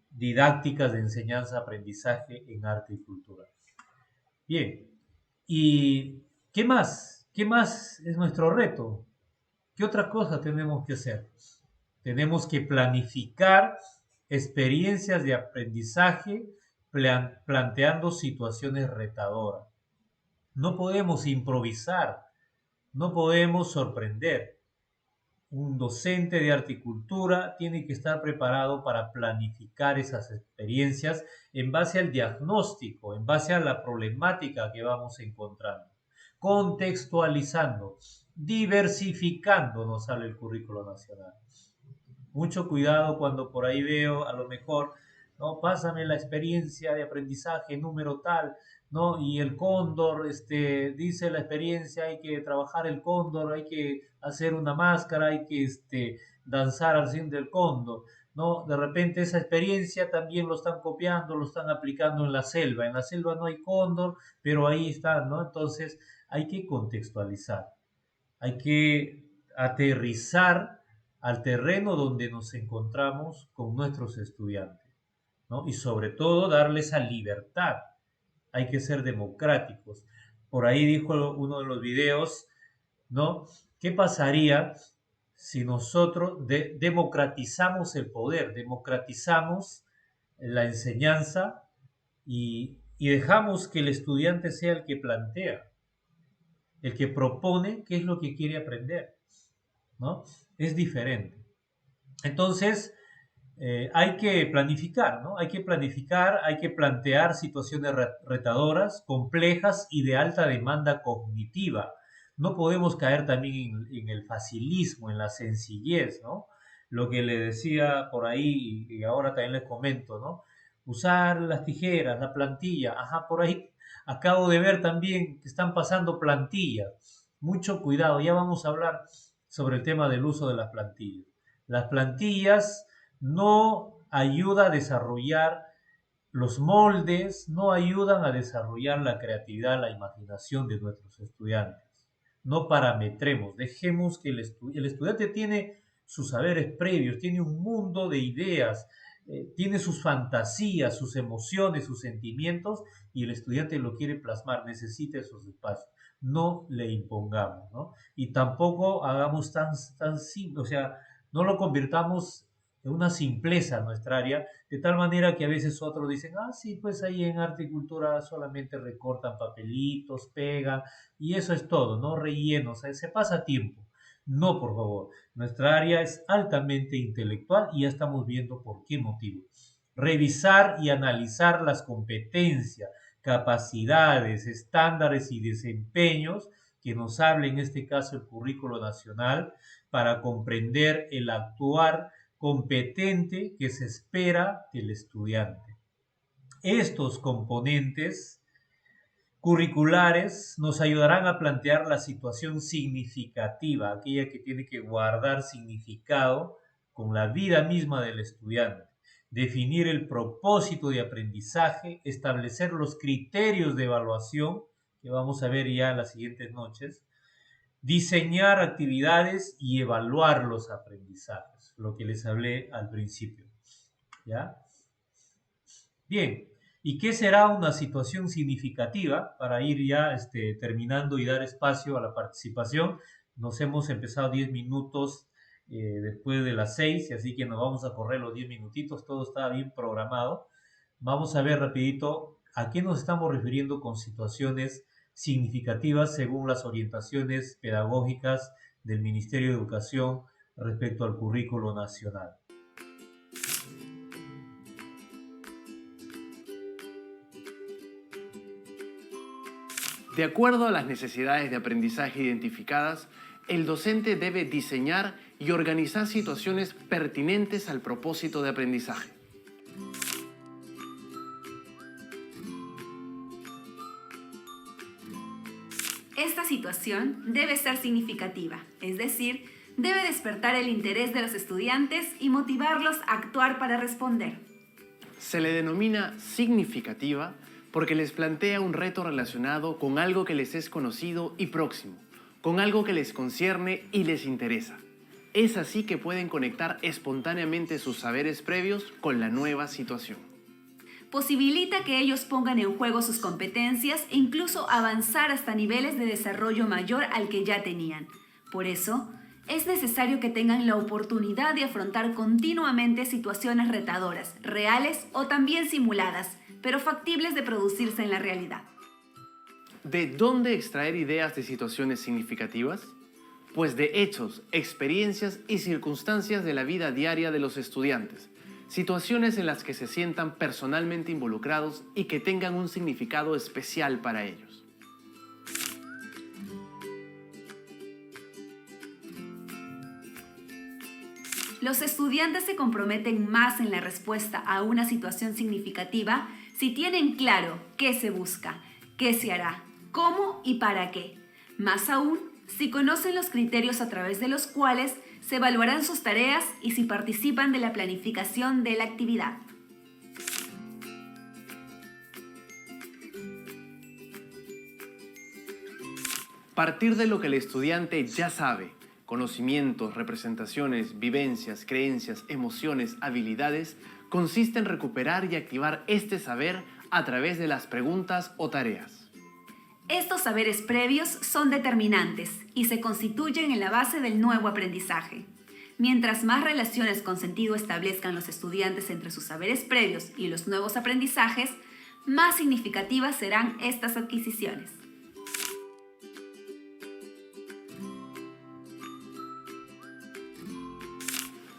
didácticas de enseñanza-aprendizaje en arte y cultura. Bien, ¿y qué más? ¿Qué más es nuestro reto? ¿Qué otra cosa tenemos que hacer? Tenemos que planificar experiencias de aprendizaje planteando situaciones retadoras. No podemos improvisar, no podemos sorprender. Un docente de arte y cultura tiene que estar preparado para planificar esas experiencias en base al diagnóstico, en base a la problemática que vamos encontrando, contextualizando, diversificando, nos sale el currículo nacional. Mucho cuidado cuando por ahí veo, a lo mejor, no, pásame la experiencia de aprendizaje número tal, ¿no? Y el cóndor, dice la experiencia, hay que trabajar el cóndor, hay que hacer una máscara, hay que danzar al fin del cóndor. ¿no? De repente esa experiencia también lo están copiando, lo están aplicando en la selva. En la selva no hay cóndor, pero ahí están, ¿no? Entonces hay que contextualizar, hay que aterrizar al terreno donde nos encontramos con nuestros estudiantes, ¿no? Y sobre todo darles esa libertad. Hay que ser democráticos. Por ahí dijo uno de los videos, ¿no? ¿Qué pasaría si nosotros democratizamos el poder, democratizamos la enseñanza y dejamos que el estudiante sea el que plantea, el que propone qué es lo que quiere aprender, ¿no? Es diferente. Entonces, hay que planificar, ¿no? Hay que planificar, hay que plantear situaciones retadoras, complejas y de alta demanda cognitiva. No podemos caer también en el facilismo, en la sencillez, ¿no? Lo que le decía por ahí y ahora también les comento, ¿no? Usar las tijeras, la plantilla, ajá, por ahí acabo de ver también que están pasando plantillas. Mucho cuidado, ya vamos a hablar sobre el tema del uso de las plantillas. Las plantillas no ayudan a desarrollar los moldes, no ayudan a desarrollar la creatividad, la imaginación de nuestros estudiantes. No parametremos, dejemos que el estudiante tiene sus saberes previos, tiene un mundo de ideas, tiene sus fantasías, sus emociones, sus sentimientos, y el estudiante lo quiere plasmar, necesita esos espacios. No le impongamos, ¿no? Y tampoco hagamos tan simple, o sea, no lo convirtamos en una simpleza en nuestra área, de tal manera que a veces otros dicen, sí, pues ahí en arte y cultura solamente recortan papelitos, pegan, y eso es todo, ¿no? Relleno, o sea, se pasa tiempo. No, por favor. Nuestra área es altamente intelectual y ya estamos viendo por qué motivo. Revisar y analizar las competencias, capacidades, estándares y desempeños que nos hable en este caso el currículo nacional para comprender el actuar competente que se espera del estudiante. Estos componentes curriculares nos ayudarán a plantear la situación significativa, aquella que tiene que guardar significado con la vida misma del estudiante, definir el propósito de aprendizaje, establecer los criterios de evaluación, que vamos a ver ya en las siguientes noches, diseñar actividades y evaluar los aprendizajes, lo que les hablé al principio, ¿ya? Bien. ¿Y qué será una situación significativa? Para ir ya terminando y dar espacio a la participación. Nos hemos empezado 10 minutos después de las 6, así que nos vamos a correr los 10 minutitos. Todo está bien programado. Vamos a ver rapidito a qué nos estamos refiriendo con situaciones significativas según las orientaciones pedagógicas del Ministerio de Educación respecto al currículo nacional. De acuerdo a las necesidades de aprendizaje identificadas, el docente debe diseñar y organizar situaciones pertinentes al propósito de aprendizaje. Esta situación debe ser significativa, es decir, debe despertar el interés de los estudiantes y motivarlos a actuar para responder. Se le denomina significativa porque les plantea un reto relacionado con algo que les es conocido y próximo, con algo que les concierne y les interesa. Es así que pueden conectar espontáneamente sus saberes previos con la nueva situación. Posibilita que ellos pongan en juego sus competencias e incluso avanzar hasta niveles de desarrollo mayor al que ya tenían. Por eso, es necesario que tengan la oportunidad de afrontar continuamente situaciones retadoras, reales o también simuladas, pero factibles de producirse en la realidad. ¿De dónde extraer ideas de situaciones significativas? Pues de hechos, experiencias y circunstancias de la vida diaria de los estudiantes. Situaciones en las que se sientan personalmente involucrados y que tengan un significado especial para ellos. Los estudiantes se comprometen más en la respuesta a una situación significativa si tienen claro qué se busca, qué se hará, cómo y para qué. Más aún, si conocen los criterios a través de los cuales se evaluarán sus tareas y si participan de la planificación de la actividad. Partir de lo que el estudiante ya sabe, conocimientos, representaciones, vivencias, creencias, emociones, habilidades, consiste en recuperar y activar este saber a través de las preguntas o tareas. Estos saberes previos son determinantes y se constituyen en la base del nuevo aprendizaje. Mientras más relaciones con sentido establezcan los estudiantes entre sus saberes previos y los nuevos aprendizajes, más significativas serán estas adquisiciones.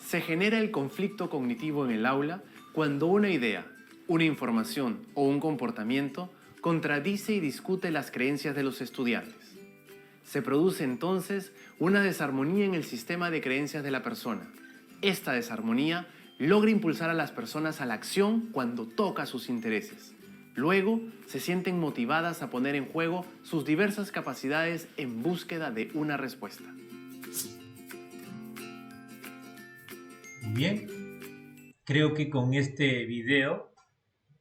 Se genera el conflicto cognitivo en el aula cuando una idea, una información o un comportamiento contradice y discute las creencias de los estudiantes. Se produce entonces una desarmonía en el sistema de creencias de la persona. Esta desarmonía logra impulsar a las personas a la acción cuando toca sus intereses. Luego se sienten motivadas a poner en juego sus diversas capacidades en búsqueda de una respuesta. Bien, creo que con este video,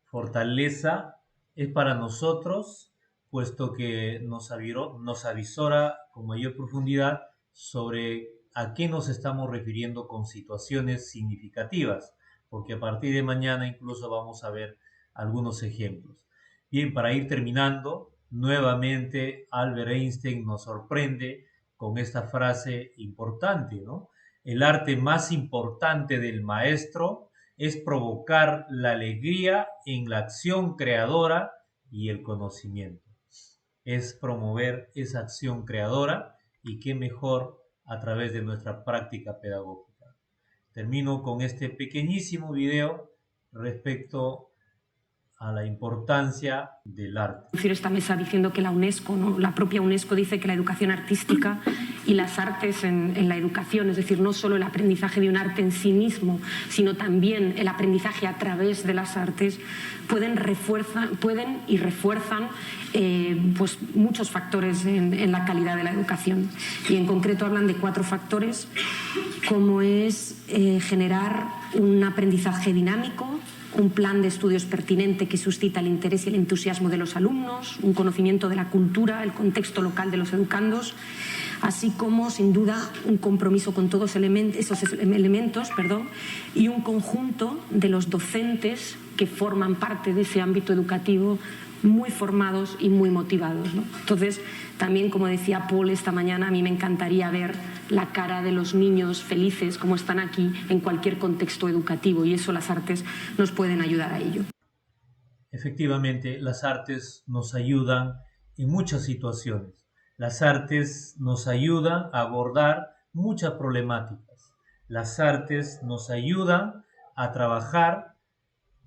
Fortaleza es para nosotros, puesto que nos avisora con mayor profundidad sobre a qué nos estamos refiriendo con situaciones significativas, porque a partir de mañana incluso vamos a ver algunos ejemplos. Bien, para ir terminando, nuevamente Albert Einstein nos sorprende con esta frase importante, ¿no? El arte más importante del maestro es provocar la alegría en la acción creadora y el conocimiento. Es promover esa acción creadora y qué mejor a través de nuestra práctica pedagógica. Termino con este pequeñísimo video respecto a la importancia del arte. Esta mesa diciendo que la UNESCO, ¿no? La propia UNESCO dice que la educación artística y las artes en la educación, es decir, no solo el aprendizaje de un arte en sí mismo, sino también el aprendizaje a través de las artes, pueden y refuerzan pues muchos factores en la calidad de la educación. Y en concreto hablan de 4 factores, como es generar un aprendizaje dinámico, un plan de estudios pertinente que suscita el interés y el entusiasmo de los alumnos, un conocimiento de la cultura, el contexto local de los educandos, así como, sin duda, un compromiso con todos esos elementos y un conjunto de los docentes que forman parte de ese ámbito educativo muy formados y muy motivados, ¿no? Entonces, también, como decía Paul esta mañana, a mí me encantaría ver la cara de los niños felices como están aquí en cualquier contexto educativo, y eso las artes nos pueden ayudar a ello. Efectivamente, las artes nos ayudan en muchas situaciones. Las artes nos ayudan a abordar muchas problemáticas. Las artes nos ayudan a trabajar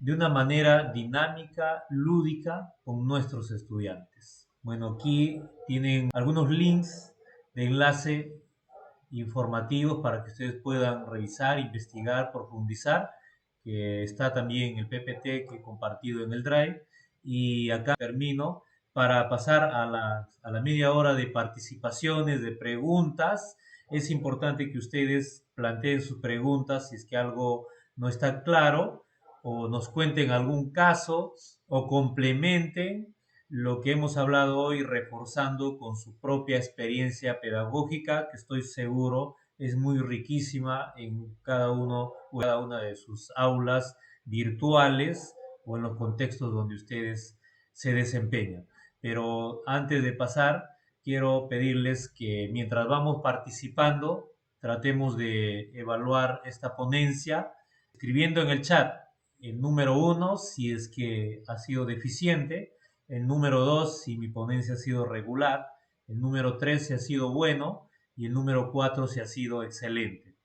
de una manera dinámica, lúdica, con nuestros estudiantes. Bueno, aquí tienen algunos links de enlace informativos para que ustedes puedan revisar, investigar, profundizar, que está también el PPT que he compartido en el Drive. Y acá termino para pasar a la media hora de participaciones, de preguntas. Es importante que ustedes planteen sus preguntas si es que algo no está claro, o nos cuenten algún caso, o complementen lo que hemos hablado hoy, reforzando con su propia experiencia pedagógica, que estoy seguro es muy riquísima en cada una de sus aulas virtuales o en los contextos donde ustedes se desempeñan. Pero antes de pasar, quiero pedirles que mientras vamos participando, tratemos de evaluar esta ponencia, escribiendo en el chat el número 1 si es que ha sido deficiente, el número 2 si mi ponencia ha sido regular, el número 3 si ha sido bueno y el número 4 si ha sido excelente.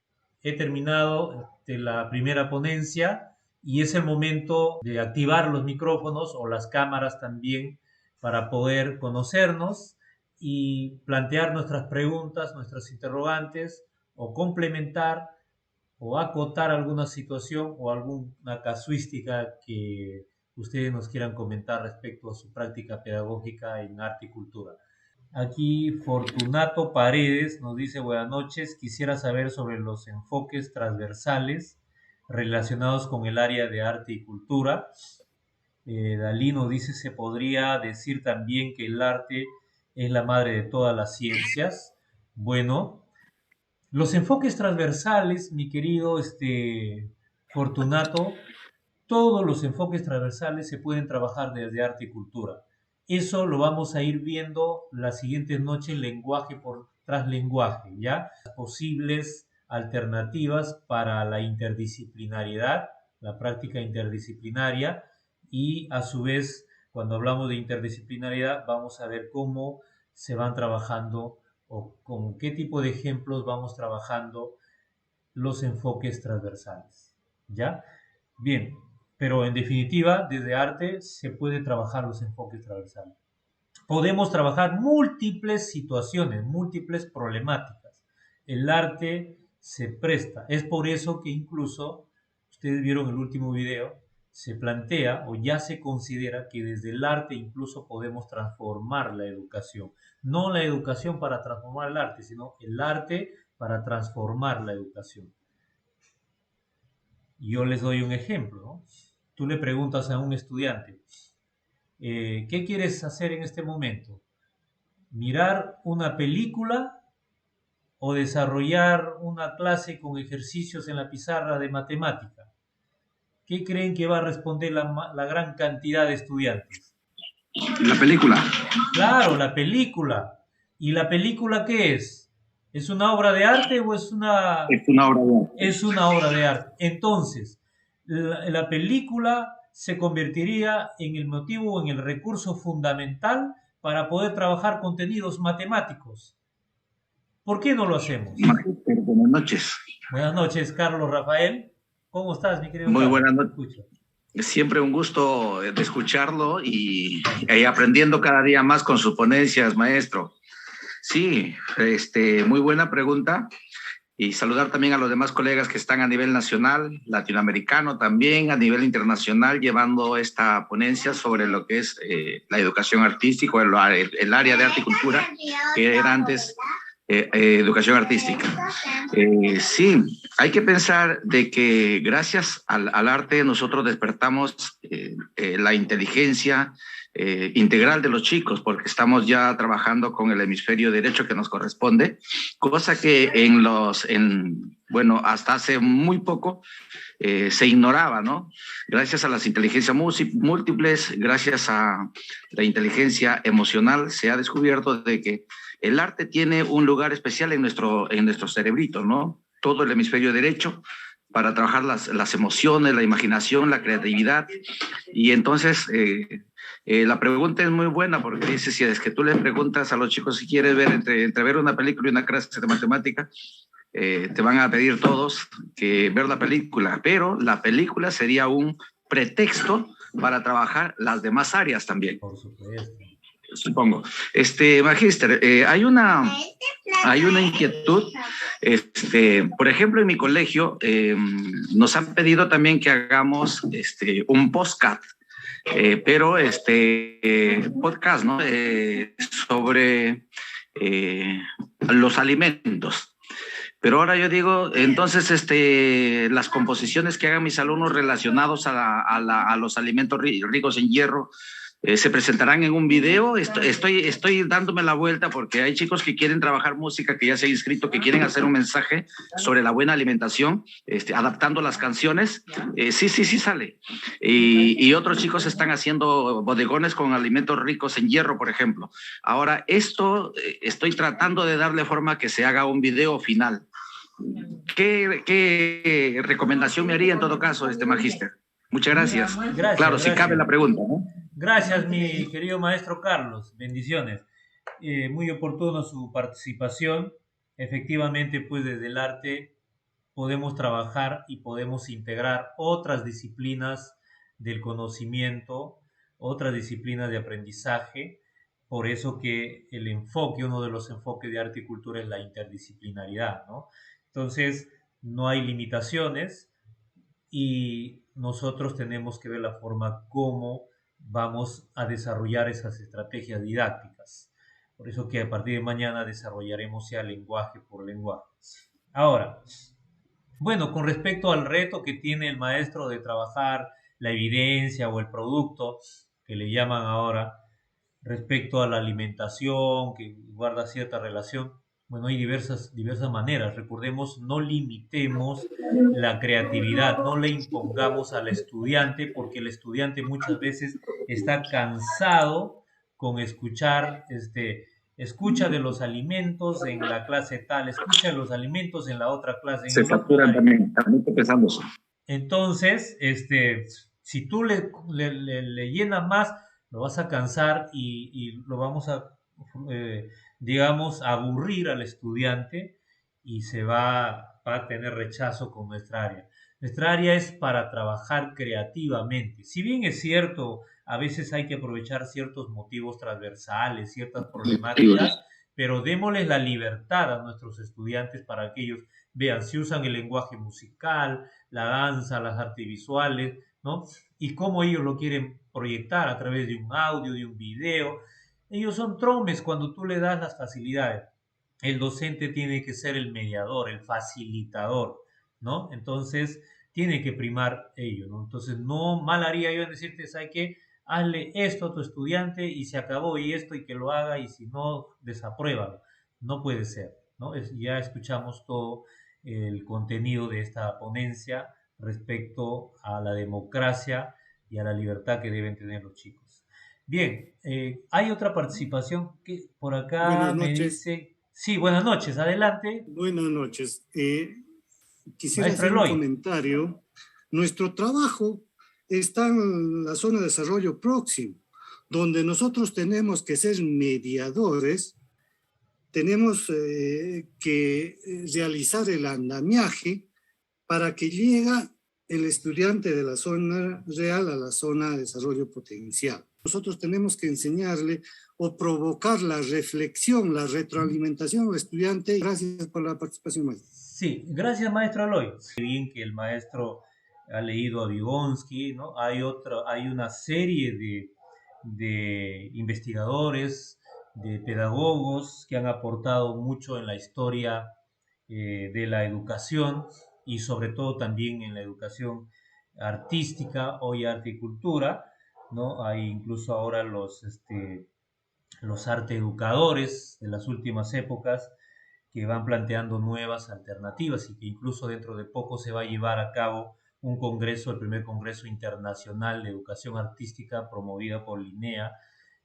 He terminado la primera ponencia y es el momento de activar los micrófonos o las cámaras también para poder conocernos y plantear nuestras preguntas, nuestras interrogantes, o complementar o acotar alguna situación o alguna casuística que ustedes nos quieran comentar respecto a su práctica pedagógica en arte y cultura. Aquí Fortunato Paredes nos dice buenas noches, quisiera saber sobre los enfoques transversales relacionados con el área de arte y cultura. Dalí nos dice, se podría decir también que el arte es la madre de todas las ciencias. Bueno, los enfoques transversales, mi querido Fortunato, todos los enfoques transversales se pueden trabajar desde arte y cultura. Eso lo vamos a ir viendo las siguientes noches, lenguaje por tras lenguaje, ¿ya? Posibles alternativas para la interdisciplinariedad, la práctica interdisciplinaria, y a su vez, cuando hablamos de interdisciplinariedad, vamos a ver cómo se van trabajando o con qué tipo de ejemplos vamos trabajando los enfoques transversales, ¿ya? Bien, pero en definitiva, desde arte se puede trabajar los enfoques transversales. Podemos trabajar múltiples situaciones, múltiples problemáticas. El arte se presta. Es por eso que incluso, ustedes vieron el último video, se plantea o ya se considera que desde el arte incluso podemos transformar la educación. No la educación para transformar el arte, sino el arte para transformar la educación. Yo les doy un ejemplo, ¿no? Tú le preguntas a un estudiante, ¿qué quieres hacer en este momento? ¿Mirar una película o desarrollar una clase con ejercicios en la pizarra de matemática? ¿Qué creen que va a responder la gran cantidad de estudiantes? La película. Claro, la película. ¿Y la película qué es? ¿Es una obra de arte o es una...? Es una obra de arte. Es una obra de arte. Entonces, la película se convertiría en el motivo o en el recurso fundamental para poder trabajar contenidos matemáticos. ¿Por qué no lo hacemos? Buenas noches. Buenas noches, Carlos Rafael. ¿Cómo estás, mi querido? Muy Carlos? buenas noches. Siempre un gusto de escucharlo y aprendiendo cada día más con sus ponencias, maestro. Sí, muy buena pregunta. Y saludar también a los demás colegas que están a nivel nacional, latinoamericano también, a nivel internacional, llevando esta ponencia sobre lo que es la educación artística, el área de arte y cultura, que era antes educación artística. Sí, hay que pensar de que gracias al arte nosotros despertamos la inteligencia integral de los chicos, porque estamos ya trabajando con el hemisferio derecho que nos corresponde, cosa que bueno, hasta hace muy poco se ignoraba, ¿no? Gracias a las inteligencias múltiples, gracias a la inteligencia emocional, se ha descubierto de que el arte tiene un lugar especial en nuestro cerebrito, ¿no? Todo el hemisferio derecho para trabajar las emociones, la imaginación, la creatividad. Y entonces la pregunta es muy buena, porque dice, si es que tú le preguntas a los chicos si quieres ver entre ver una película y una clase de matemática, te van a pedir todos que ver la película, pero la película sería un pretexto para trabajar las demás áreas también. Por supuesto. Supongo. Magíster, hay una inquietud. Por ejemplo, en mi colegio nos han pedido también que hagamos un podcast, pero podcast, ¿no? Sobre los alimentos. Pero ahora yo digo, entonces, las composiciones que hagan mis alumnos relacionados a los alimentos ricos en hierro, ¿se presentarán en un video? Estoy dándome la vuelta porque hay chicos que quieren trabajar música, que ya se han inscrito, que quieren hacer un mensaje sobre la buena alimentación, adaptando las canciones. Sí sale. Y otros chicos están haciendo bodegones con alimentos ricos en hierro, por ejemplo. Ahora, estoy tratando de darle forma a que se haga un video final. ¿Qué recomendación me haría en todo caso, magíster? Muchas gracias. Gracias. Claro, si cabe la pregunta, ¿no? Gracias, mi querido maestro Carlos. Bendiciones. Muy oportuno su participación. Efectivamente, pues desde el arte podemos trabajar y podemos integrar otras disciplinas del conocimiento, otras disciplinas de aprendizaje. Por eso que uno de los enfoques de arte y cultura es la interdisciplinaridad, ¿no? Entonces, no hay limitaciones y nosotros tenemos que ver la forma como vamos a desarrollar esas estrategias didácticas. Por eso que a partir de mañana desarrollaremos ya lenguaje por lenguaje. Ahora, bueno, con respecto al reto que tiene el maestro de trabajar la evidencia o el producto, que le llaman ahora, respecto a la alimentación, que guarda cierta relación, bueno, hay diversas maneras. Recordemos, no limitemos la creatividad, no le impongamos al estudiante, porque el estudiante muchas veces está cansado con escuchar, escucha de los alimentos en la clase tal, escucha de los alimentos en la otra clase. Se facturan también empezamos. Entonces, si tú le llenas más, lo vas a cansar y lo vamos a, digamos, aburrir al estudiante y va a tener rechazo con nuestra área. Nuestra área es para trabajar creativamente. Si bien es cierto, a veces hay que aprovechar ciertos motivos transversales, ciertas problemáticas, pero démosles la libertad a nuestros estudiantes para que ellos vean si usan el lenguaje musical, la danza, las artes visuales, ¿no? Y cómo ellos lo quieren proyectar a través de un audio, de un video. Ellos son tromes cuando tú le das las facilidades. El docente tiene que ser el mediador, el facilitador, ¿no? Entonces, tiene que primar ello, ¿no? Entonces, no mal haría yo en decirte, ¿sabes qué? Hazle esto a tu estudiante y se acabó, y esto, y que lo haga, y si no, desapruébalo. No puede ser, ¿no? Ya escuchamos todo el contenido de esta ponencia respecto a la democracia y a la libertad que deben tener los chicos. Bien, hay otra participación que por acá buenas me noches. dice... Sí, buenas noches, adelante. Buenas noches. Quisiera Maestro hacer un Eloy. comentario. Nuestro trabajo está en la zona de desarrollo próximo, donde nosotros tenemos que ser mediadores, tenemos que realizar el andamiaje para que llegue el estudiante de la zona real a la zona de desarrollo potencial. Nosotros tenemos que enseñarle o provocar la reflexión, la retroalimentación al estudiante. Gracias por la participación, maestro. Sí, gracias, maestro Eloy. Bien que el maestro ha leído a Vygotsky, ¿no? Hay una serie de investigadores, de pedagogos que han aportado mucho en la historia de la educación y sobre todo también en la educación artística, hoy arte y cultura, ¿no? Hay incluso ahora los arte educadores de las últimas épocas que van planteando nuevas alternativas y que incluso dentro de poco se va a llevar a cabo un congreso, el primer congreso internacional de educación artística promovida por Linea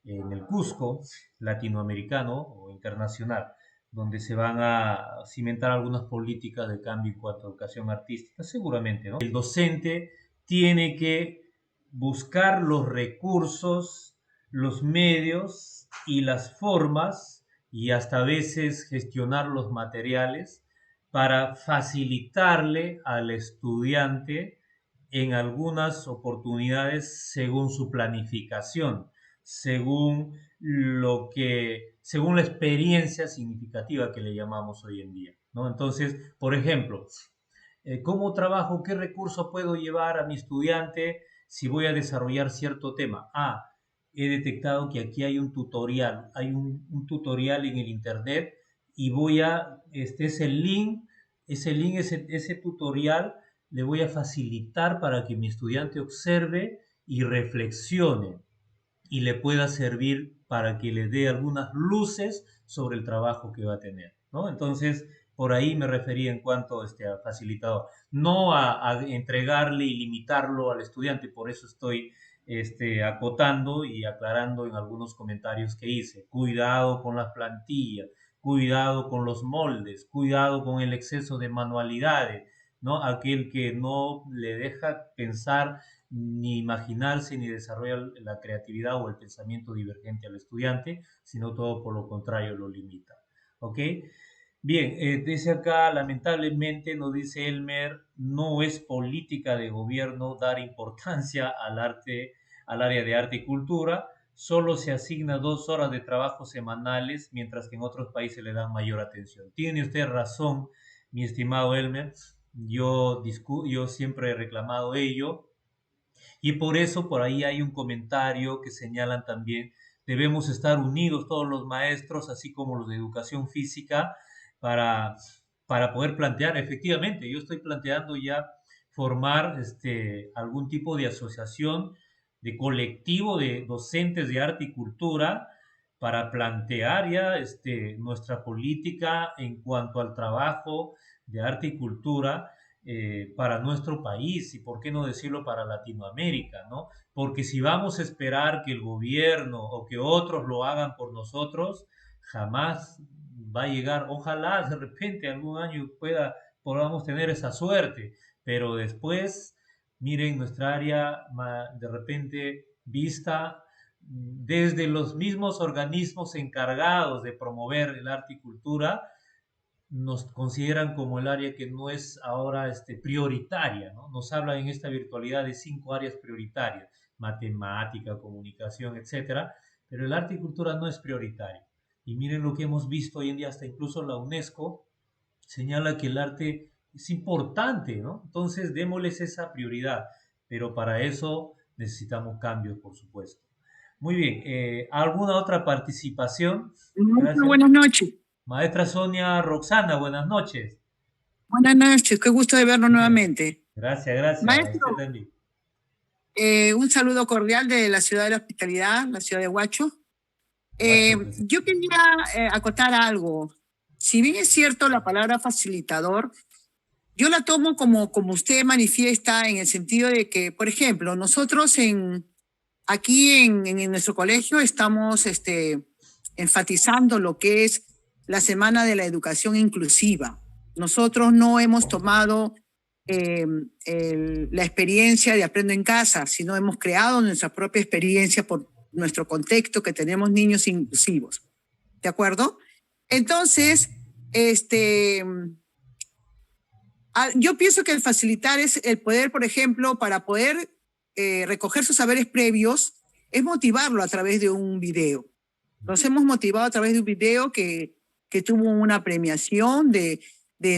en el Cusco, latinoamericano o internacional, donde se van a cimentar algunas políticas de cambio en cuanto a educación artística, seguramente, ¿no? El docente tiene que buscar los recursos, los medios y las formas y hasta a veces gestionar los materiales para facilitarle al estudiante en algunas oportunidades según su planificación, según la experiencia significativa que le llamamos hoy en día, ¿no? Entonces, por ejemplo, ¿cómo trabajo? ¿Qué recurso puedo llevar a mi estudiante si voy a desarrollar cierto tema? He detectado que aquí hay un tutorial, tutorial en el internet y ese tutorial le voy a facilitar para que mi estudiante observe y reflexione y le pueda servir para que le dé algunas luces sobre el trabajo que va a tener, ¿no? Entonces, por ahí me refería en cuanto a facilitador, no a entregarle y limitarlo al estudiante, por eso estoy acotando y aclarando en algunos comentarios que hice. Cuidado con las plantillas, cuidado con los moldes, cuidado con el exceso de manualidades, ¿no? Aquel que no le deja pensar, ni imaginarse, ni desarrollar la creatividad o el pensamiento divergente al estudiante, sino todo por lo contrario lo limita. ¿Ok? Bien, dice acá, lamentablemente, nos dice Elmer, no es política de gobierno dar importancia al área de arte y cultura, solo se asigna 2 horas de trabajo semanales, mientras que en otros países le dan mayor atención. Tiene usted razón, mi estimado Elmer, yo siempre he reclamado ello, y por eso por ahí hay un comentario que señalan también debemos estar unidos todos los maestros, así como los de educación física, para, para poder plantear, efectivamente, yo estoy planteando ya formar algún tipo de asociación, de colectivo de docentes de arte y cultura, para plantear ya nuestra política en cuanto al trabajo de arte y cultura para nuestro país y, por qué no decirlo, para Latinoamérica, ¿no? Porque si vamos a esperar que el gobierno o que otros lo hagan por nosotros, jamás va a llegar. Ojalá de repente algún año podamos tener esa suerte, pero después, miren, nuestra área de repente vista desde los mismos organismos encargados de promover el arte y cultura, nos consideran como el área que no es ahora prioritaria, ¿no? Nos hablan en esta virtualidad de 5 áreas prioritarias: matemática, comunicación, etcétera, pero el arte y cultura no es prioritario. Y miren lo que hemos visto hoy en día, hasta incluso la UNESCO señala que el arte es importante, ¿no? Entonces démosles esa prioridad, pero para eso necesitamos cambios, por supuesto. Muy bien, ¿alguna otra participación? Gracias. Buenas noches. Maestra Sonia Roxana, buenas noches. Buenas noches, qué gusto de verlo nuevamente. Gracias, gracias. Maestro, un saludo cordial de la ciudad de la hospitalidad, la ciudad de Huacho. Yo quería acotar algo. Si bien es cierto la palabra facilitador, yo la tomo como usted manifiesta, en el sentido de que, por ejemplo, nosotros aquí en nuestro colegio estamos enfatizando lo que es la Semana de la Educación Inclusiva. Nosotros no hemos tomado la experiencia de Aprendo en Casa, sino hemos creado nuestra propia experiencia por nuestro contexto, que tenemos niños inclusivos. ¿De acuerdo? Entonces, yo pienso que el facilitar es el poder, por ejemplo, para poder recoger sus saberes previos, es motivarlo a través de un video. Los hemos motivado a través de un video que tuvo una premiación de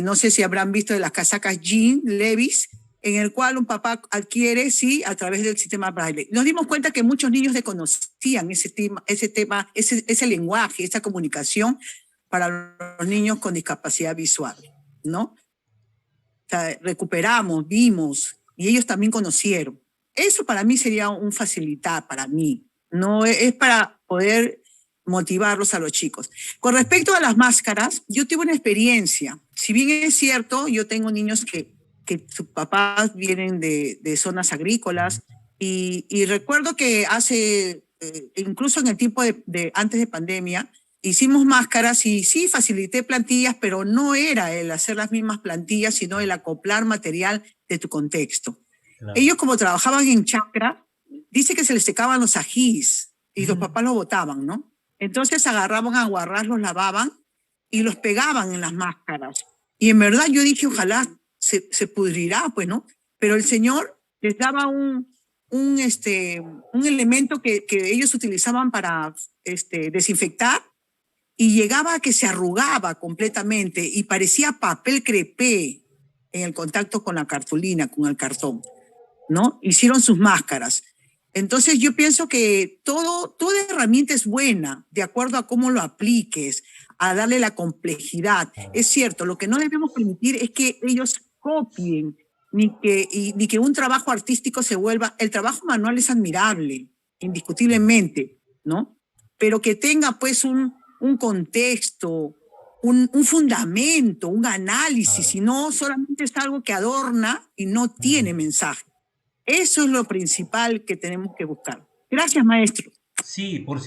no sé si habrán visto, de las casacas Jean Levis, en el cual un papá adquiere, sí, a través del sistema Braille. Nos dimos cuenta que muchos niños desconocían ese lenguaje, esa comunicación para los niños con discapacidad visual, ¿no? O sea, recuperamos, vimos, y ellos también conocieron. Eso para mí sería un facilitar, para mí. No es para poder motivarlos a los chicos. Con respecto a las máscaras, yo tuve una experiencia. Si bien es cierto, yo tengo niños que sus papás vienen de zonas agrícolas, y recuerdo que incluso en el tiempo antes de pandemia, hicimos máscaras y sí, facilité plantillas, pero no era el hacer las mismas plantillas, sino el acoplar material de tu contexto. Claro. Ellos, como trabajaban en chacra, dice que se les secaban los ajís y los papás los botaban, ¿no? Entonces agarraban aguarrás, los lavaban y los pegaban en las máscaras. Y en verdad yo dije, ojalá se pudrirá, pues, ¿no? Pero el Señor les daba un elemento que ellos utilizaban para desinfectar, y llegaba a que se arrugaba completamente y parecía papel crepé en el contacto con la cartulina, con el cartón, ¿no? Hicieron sus máscaras. Entonces yo pienso que toda herramienta es buena, de acuerdo a cómo lo apliques, a darle la complejidad. Es cierto, lo que no debemos permitir es que ellos copien, ni que un trabajo artístico se vuelva... El trabajo manual es admirable, indiscutiblemente, ¿no? Pero que tenga pues un contexto, un fundamento, un análisis, y no solamente es algo que adorna y no tiene mensaje. Eso es lo principal que tenemos que buscar. Gracias, maestro. Sí, por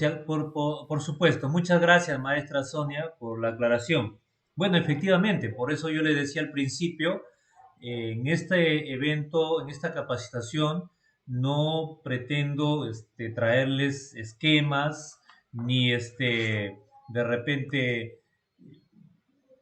supuesto. Muchas gracias, maestra Sonia, por la aclaración. Bueno, efectivamente, por eso yo le decía al principio, en este evento, en esta capacitación, no pretendo traerles esquemas ni de repente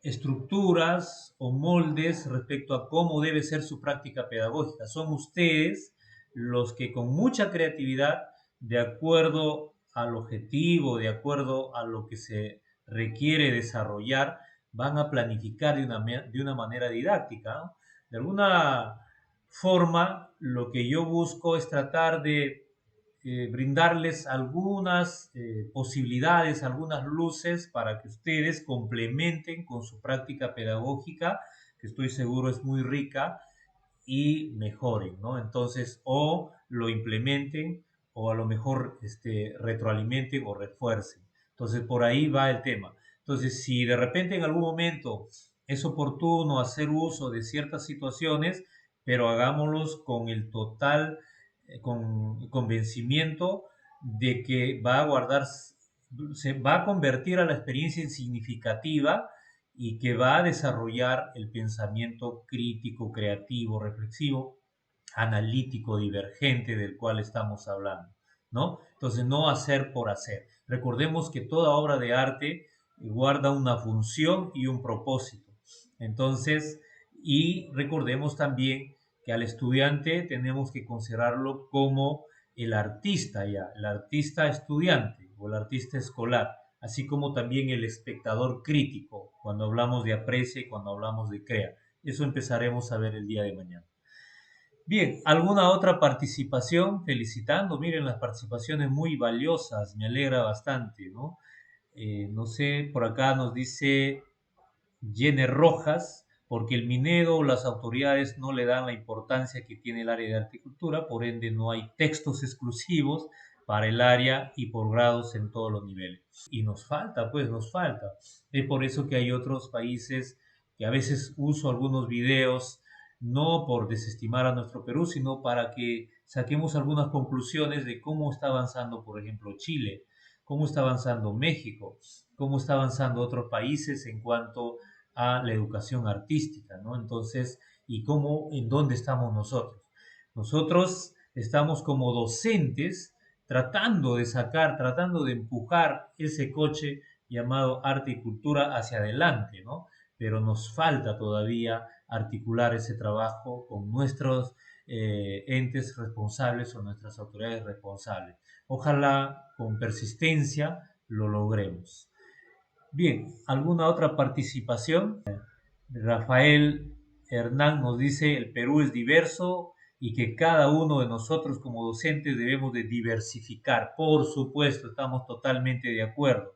estructuras o moldes respecto a cómo debe ser su práctica pedagógica. Son ustedes los que, con mucha creatividad, de acuerdo al objetivo, de acuerdo a lo que se requiere desarrollar, van a planificar de una manera didáctica, ¿no? De alguna forma, lo que yo busco es tratar de brindarles algunas posibilidades, algunas luces para que ustedes complementen con su práctica pedagógica, que estoy seguro es muy rica, y mejoren, ¿no? Entonces, o lo implementen o a lo mejor retroalimenten o refuercen. Entonces, por ahí va el tema. Entonces, si de repente en algún momento es oportuno hacer uso de ciertas situaciones, pero hagámoslos con el total convencimiento de que se va a convertir a la experiencia en significativa y que va a desarrollar el pensamiento crítico, creativo, reflexivo, analítico, divergente del cual estamos hablando, ¿no? Entonces, no hacer por hacer. Recordemos que toda obra de arte guarda una función y un propósito. Entonces, y recordemos también que al estudiante tenemos que considerarlo como el artista ya, el artista estudiante o el artista escolar, así como también el espectador crítico, cuando hablamos de aprecia y cuando hablamos de crea. Eso empezaremos a ver el día de mañana. Bien, ¿alguna otra participación? Felicitando, miren las participaciones muy valiosas, me alegra bastante, ¿no? No sé, por acá nos dice Jenner Rojas, porque el Minedo o las autoridades no le dan la importancia que tiene el área de arte y cultura, por ende no hay textos exclusivos para el área y por grados en todos los niveles. Y nos falta, pues nos falta. Es por eso que hay otros países que a veces uso algunos videos, no por desestimar a nuestro Perú, sino para que saquemos algunas conclusiones de cómo está avanzando, por ejemplo, Chile, cómo está avanzando México, cómo está avanzando otros países en cuanto a la educación artística, ¿no? Entonces, y en dónde estamos nosotros. Nosotros estamos como docentes tratando de empujar ese coche llamado arte y cultura hacia adelante, ¿no? Pero nos falta todavía articular ese trabajo con nuestros entes responsables o nuestras autoridades responsables. Ojalá con persistencia lo logremos. Bien, ¿alguna otra participación? Rafael Hernán nos dice, el Perú es diverso y que cada uno de nosotros como docentes debemos de diversificar. Por supuesto, estamos totalmente de acuerdo.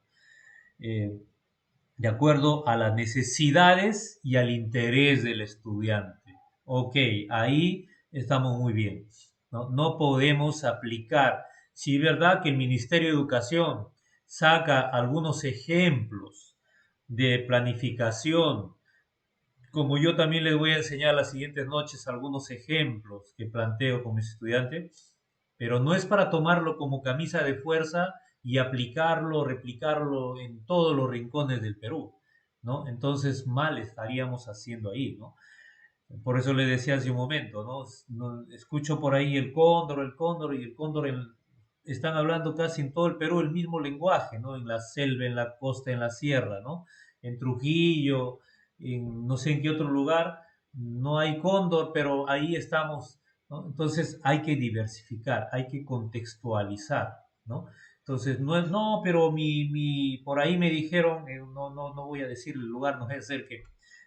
De acuerdo a las necesidades y al interés del estudiante. Ok, ahí estamos muy bien. No podemos aplicar. Si es verdad que el Ministerio de Educación saca algunos ejemplos de planificación, como yo también les voy a enseñar las siguientes noches algunos ejemplos que planteo con mis estudiantes, pero no es para tomarlo como camisa de fuerza y aplicarlo, replicarlo en todos los rincones del Perú, ¿no? Entonces mal estaríamos haciendo ahí, ¿no? Por eso le decía hace un momento, ¿no? Escucho por ahí el cóndor y el cóndor están hablando casi en todo el Perú el mismo lenguaje, ¿no? En la selva, en la costa, en la sierra, ¿no? En Trujillo, en no sé en qué otro lugar, no hay cóndor, pero ahí estamos, ¿no? Entonces hay que diversificar, hay que contextualizar, ¿no? Entonces no es, no, pero por ahí me dijeron, no voy a decir el lugar, no voy a hacer que,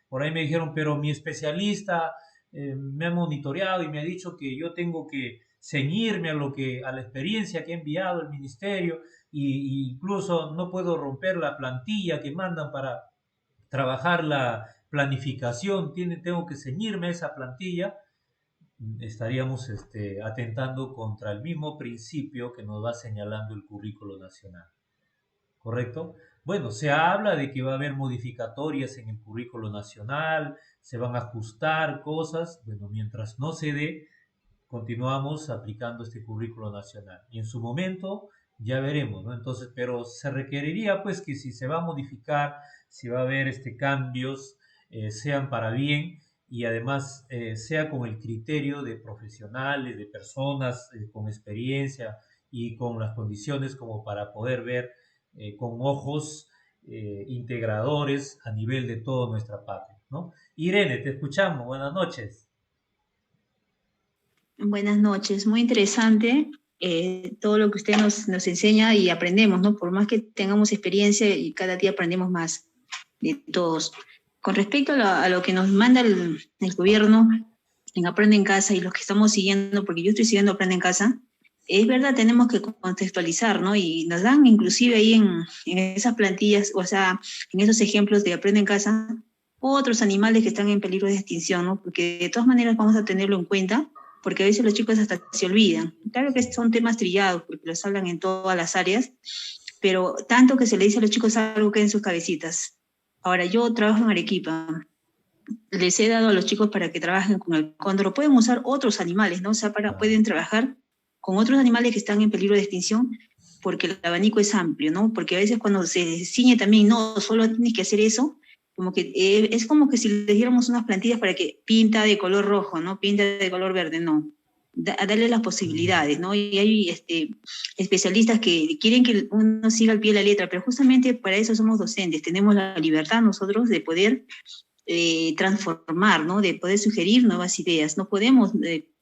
por ahí me dijeron, pero mi especialista me ha monitoreado y me ha dicho que yo tengo que ceñirme a la experiencia que ha enviado el ministerio y incluso no puedo romper la plantilla que mandan para trabajar la planificación, tengo que ceñirme a esa plantilla. Estaríamos atentando contra el mismo principio que nos va señalando el currículo nacional. ¿Correcto? Bueno, se habla de que va a haber modificatorias en el currículo nacional, se van a ajustar cosas. Bueno, mientras no se dé, continuamos aplicando este currículo nacional. Y en su momento ya veremos, ¿no? Entonces, pero se requeriría pues que si se va a modificar, si va a haber cambios, sean para bien y además sea con el criterio de profesionales, de personas con experiencia y con las condiciones como para poder ver con ojos integradores a nivel de toda nuestra patria, ¿no? Irene, te escuchamos. Buenas noches. Buenas noches. Muy interesante todo lo que usted nos enseña y aprendemos, ¿no? Por más que tengamos experiencia y cada día aprendemos más de todos. Con respecto a lo que nos manda el gobierno en Aprende en Casa y los que estamos siguiendo, porque yo estoy siguiendo Aprende en Casa, es verdad, tenemos que contextualizar, ¿no? Y nos dan inclusive ahí en esas plantillas, o sea, en esos ejemplos de Aprende en Casa, otros animales que están en peligro de extinción, ¿no? Porque de todas maneras vamos a tenerlo en cuenta, porque a veces los chicos hasta se olvidan. Claro que son temas trillados, porque los hablan en todas las áreas, pero tanto que se le dice a los chicos algo queda en sus cabecitas. Ahora, yo trabajo en Arequipa, les he dado a los chicos para que trabajen con el cóndor, pueden usar otros animales, ¿no? O sea, pueden trabajar con otros animales que están en peligro de extinción, porque el abanico es amplio, ¿no? Porque a veces cuando se ciñe también, no, solo tienes que hacer eso, como que es como que si les diéramos unas plantillas para que pinta de color rojo, ¿no? Pinta de color verde, no. Darle las posibilidades, ¿no? Y hay especialistas que quieren que uno siga al pie de la letra, pero justamente para eso somos docentes, tenemos la libertad nosotros de poder transformar, ¿no? De poder sugerir nuevas ideas. No podemos,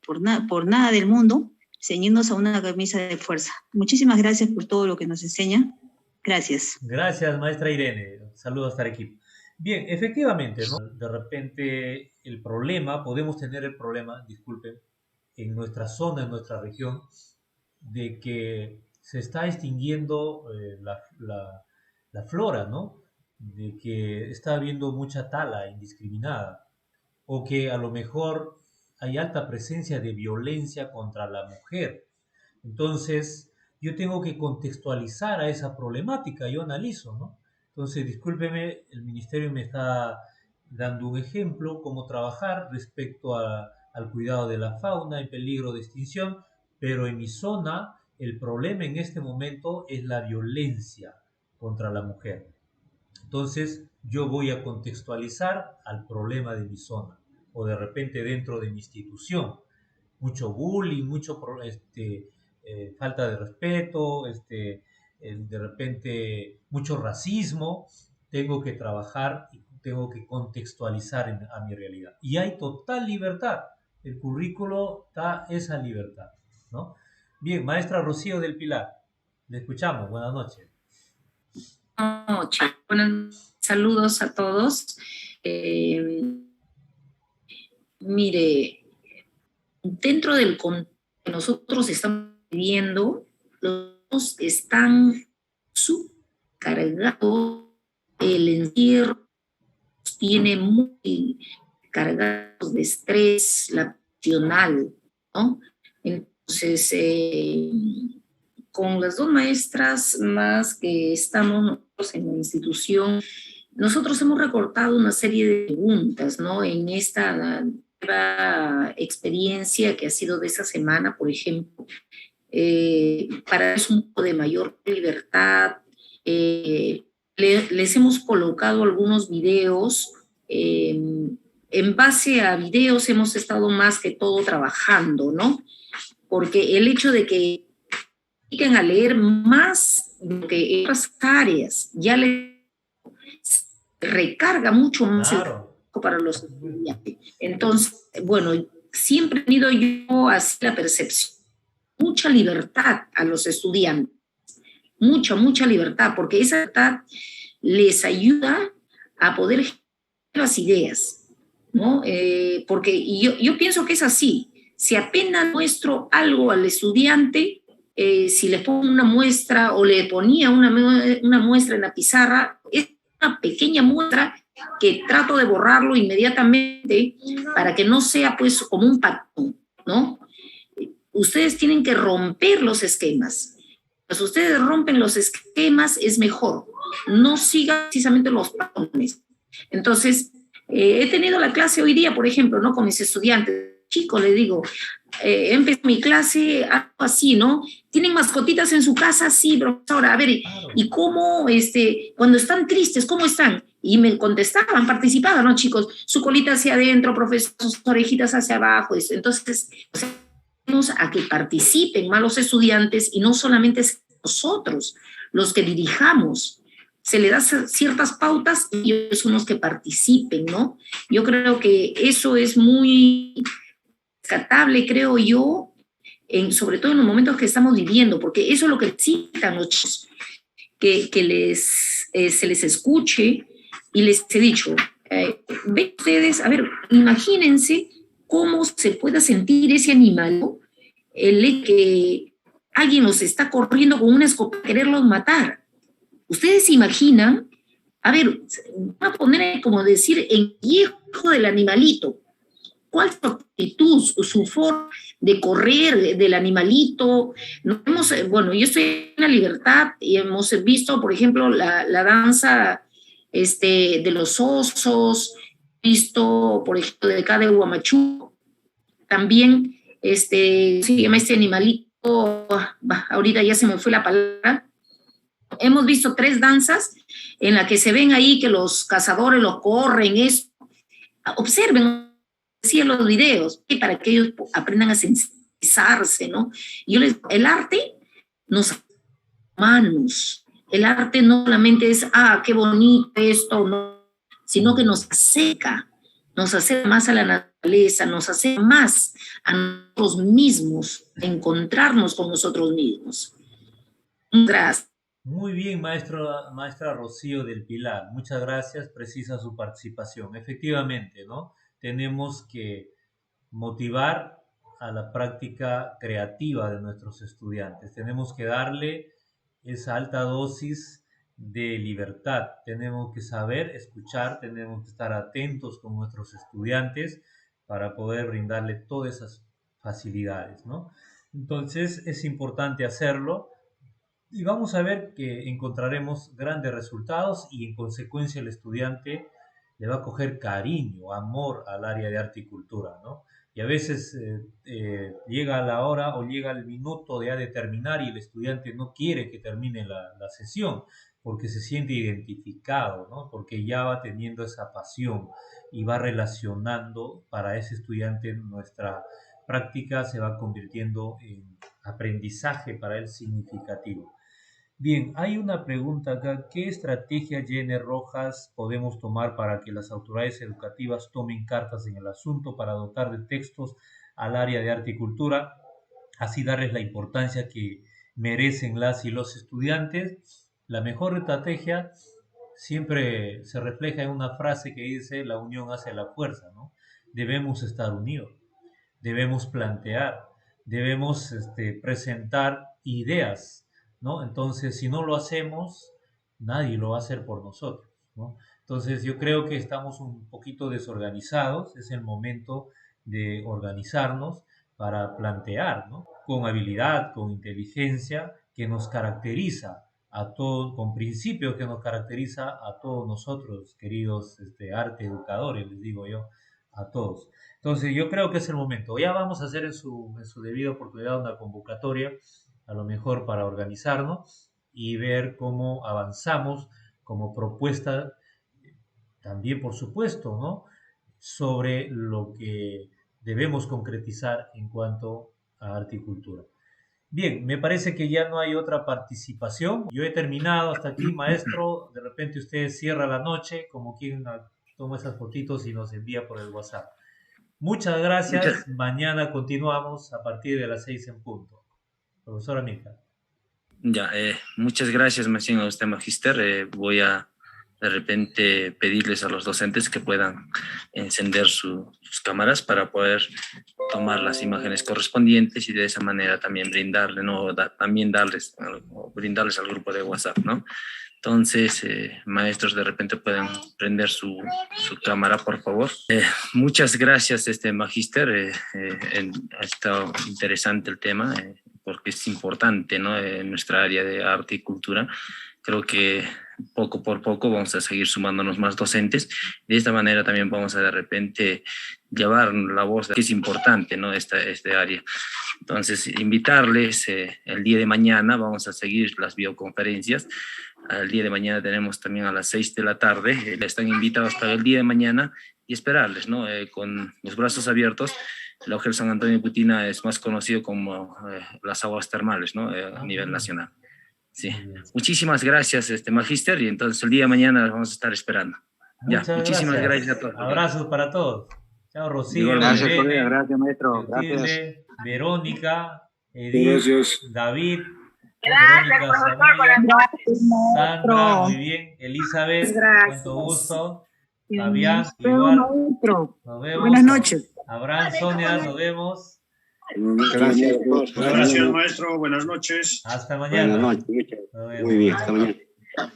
por nada del mundo, ceñirnos a una camisa de fuerza. Muchísimas gracias por todo lo que nos enseña. Gracias. Gracias, maestra Irene. Saludos hasta Arequipa. Bien, efectivamente, ¿no? De repente podemos tener el problema, disculpen, en nuestra zona, en nuestra región, de que se está extinguiendo la flora, ¿no? De que está habiendo mucha tala indiscriminada, o que a lo mejor hay alta presencia de violencia contra la mujer. Entonces, yo tengo que contextualizar a esa problemática, yo analizo, ¿no? Entonces, discúlpeme, el ministerio me está dando un ejemplo, cómo trabajar respecto al cuidado de la fauna en peligro de extinción, pero en mi zona el problema en este momento es la violencia contra la mujer. Entonces, yo voy a contextualizar al problema de mi zona, o de repente dentro de mi institución. Mucho bullying, falta de respeto, de repente mucho racismo. Tengo que trabajar y tengo que contextualizar a mi realidad. Y hay total libertad. El currículo da esa libertad, ¿no? Bien, maestra Rocío del Pilar, le escuchamos. Buenas noches. Buenas noches. Saludos a todos. Mire, dentro del contexto que nosotros estamos viviendo, los están subcargados, el encierro tiene muy cargados de estrés laboral, ¿no? Entonces, con las dos maestras más que estamos nosotros en la institución, nosotros hemos recortado una serie de preguntas, ¿no? En esta nueva experiencia que ha sido de esa semana, por ejemplo, para darles un poco de mayor libertad, les hemos colocado algunos videos. En base a videos hemos estado más que todo trabajando, ¿no? Porque el hecho de que dediquen a leer más de lo que en otras áreas ya les recarga mucho más el trabajo para los estudiantes. Entonces, bueno, siempre he tenido yo así la percepción, mucha libertad a los estudiantes, mucha libertad, porque esa libertad les ayuda a poder generar las ideas, ¿no? Porque yo pienso que es así. Si apenas muestro algo al estudiante, si le pongo una muestra o le ponía una muestra en la pizarra, es una pequeña muestra que trato de borrarlo inmediatamente para que no sea pues como un patrón, ¿no? Ustedes tienen que romper los esquemas. Si ustedes rompen los esquemas es mejor. No sigan precisamente los patrones. Entonces, he tenido la clase hoy día, por ejemplo, ¿no? Con mis estudiantes. Chicos, les digo, empecé mi clase algo así, ¿no? ¿Tienen mascotitas en su casa? Sí, profesora. A ver, ¿y cómo, cuando están tristes, cómo están? Y me contestaban, participaban, ¿no, chicos? Su colita hacia adentro, profesor, sus orejitas hacia abajo. Entonces, a que participen más los estudiantes y no solamente nosotros los que dirijamos. Se le da ciertas pautas y ellos son los que participen, ¿no? Yo creo que eso es muy rescatable, creo yo, sobre todo en los momentos que estamos viviendo, porque eso es lo que necesitan los chicos, que se les escuche. Y les he dicho, ven ustedes, a ver, imagínense cómo se pueda sentir ese animal, el que alguien los está corriendo con una escopeta a quererlos matar. ¿Ustedes se imaginan? A ver, voy a poner, como decir, en viejo del animalito. ¿Cuál es su actitud, su forma de correr del animalito? Bueno, yo estoy en la Libertad y hemos visto, por ejemplo, la danza de los osos, visto, por ejemplo, de acá de Huamachuco, también, se llama este animalito, ahorita ya se me fue la palabra. Hemos visto 3 danzas en las que se ven ahí que los cazadores los corren, observen así en los videos, para que ellos aprendan a sensibilizarse, ¿no? El arte nos hace humanos. El arte no solamente es, qué bonito esto, no, sino que nos acerca más a la naturaleza, nos acerca más a nosotros mismos, a encontrarnos con nosotros mismos. Gracias. Muy bien, maestra Rocío del Pilar. Muchas gracias, precisa su participación. Efectivamente, ¿no? Tenemos que motivar a la práctica creativa de nuestros estudiantes. Tenemos que darle esa alta dosis de libertad. Tenemos que saber escuchar, tenemos que estar atentos con nuestros estudiantes para poder brindarle todas esas facilidades, ¿no? Entonces es importante hacerlo y vamos a ver que encontraremos grandes resultados y en consecuencia el estudiante le va a coger cariño, amor al área de arte y cultura, ¿no? Y a veces llega la hora o llega el minuto de terminar y el estudiante no quiere que termine la sesión porque se siente identificado, ¿no? Porque ya va teniendo esa pasión y va relacionando para ese estudiante nuestra práctica se va convirtiendo en aprendizaje para él significativo. Bien, hay una pregunta acá. ¿Qué estrategia, Jenner Rojas, podemos tomar para que las autoridades educativas tomen cartas en el asunto para dotar de textos al área de arte y cultura, así darles la importancia que merecen las y los estudiantes? La mejor estrategia siempre se refleja en una frase que dice: la unión hace la fuerza, ¿no? Debemos estar unidos, debemos plantear, debemos presentar ideas, ¿no? Entonces, si no lo hacemos, nadie lo va a hacer por nosotros, ¿no? Entonces, yo creo que estamos un poquito desorganizados, es el momento de organizarnos para plantear, ¿no? Con habilidad, con inteligencia, que nos caracteriza a todos, con principios que nos caracteriza a todos nosotros, queridos arte educadores, les digo yo, a todos. Entonces, yo creo que es el momento. Ya vamos a hacer en su debida oportunidad una convocatoria, a lo mejor para organizarnos y ver cómo avanzamos como propuesta, también por supuesto, ¿no? Sobre lo que debemos concretizar en cuanto a arte y cultura. Bien, me parece que ya no hay otra participación. Yo he terminado hasta aquí, maestro. De repente usted cierra la noche, como quien toma esas fotitos y nos envía por el WhatsApp. Muchas gracias. Mañana continuamos a partir de las 6 en punto. Profesora Milka. Ya, muchas gracias, a usted, Magister. Voy a de repente pedirles a los docentes que puedan encender sus cámaras para poder tomar las imágenes correspondientes y de esa manera también brindarle, ¿no? Brindarles al grupo de WhatsApp, ¿no? Entonces, maestros, de repente pueden prender su cámara, por favor. Muchas gracias, Magister. Ha estado interesante el tema, porque es importante, ¿no? En nuestra área de arte y cultura. Creo que poco por poco vamos a seguir sumándonos más docentes. De esta manera también vamos a de repente llevar la voz, que es importante, ¿no? Este área. Entonces, invitarles el día de mañana, vamos a seguir las videoconferencias. El día de mañana tenemos también a las 6 de la tarde. Están invitados para el día de mañana y esperarles, ¿no? Con los brazos abiertos. La UGEL San Antonio de Putina es más conocido como las aguas termales, ¿no? A nivel nacional. Sí. Muchísimas gracias, Magister, y entonces el día de mañana las vamos a estar esperando. Muchísimas gracias a todos. Abrazos para todos. Chao, Rocío. Gracias, colega. Gracias, maestro. Gracias. Verónica, Edith, gracias. David. Gracias, profesor. Sandra, muy bien. Elizabeth, cuánto gusto. Fabián, igual. Nos vemos. Buenas noches. Abraham, Sonia, nos vemos. Gracias. Gracias, maestro. Buenas noches. Hasta mañana. Buenas noches. Muy bien, hasta mañana.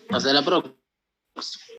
Hasta la próxima.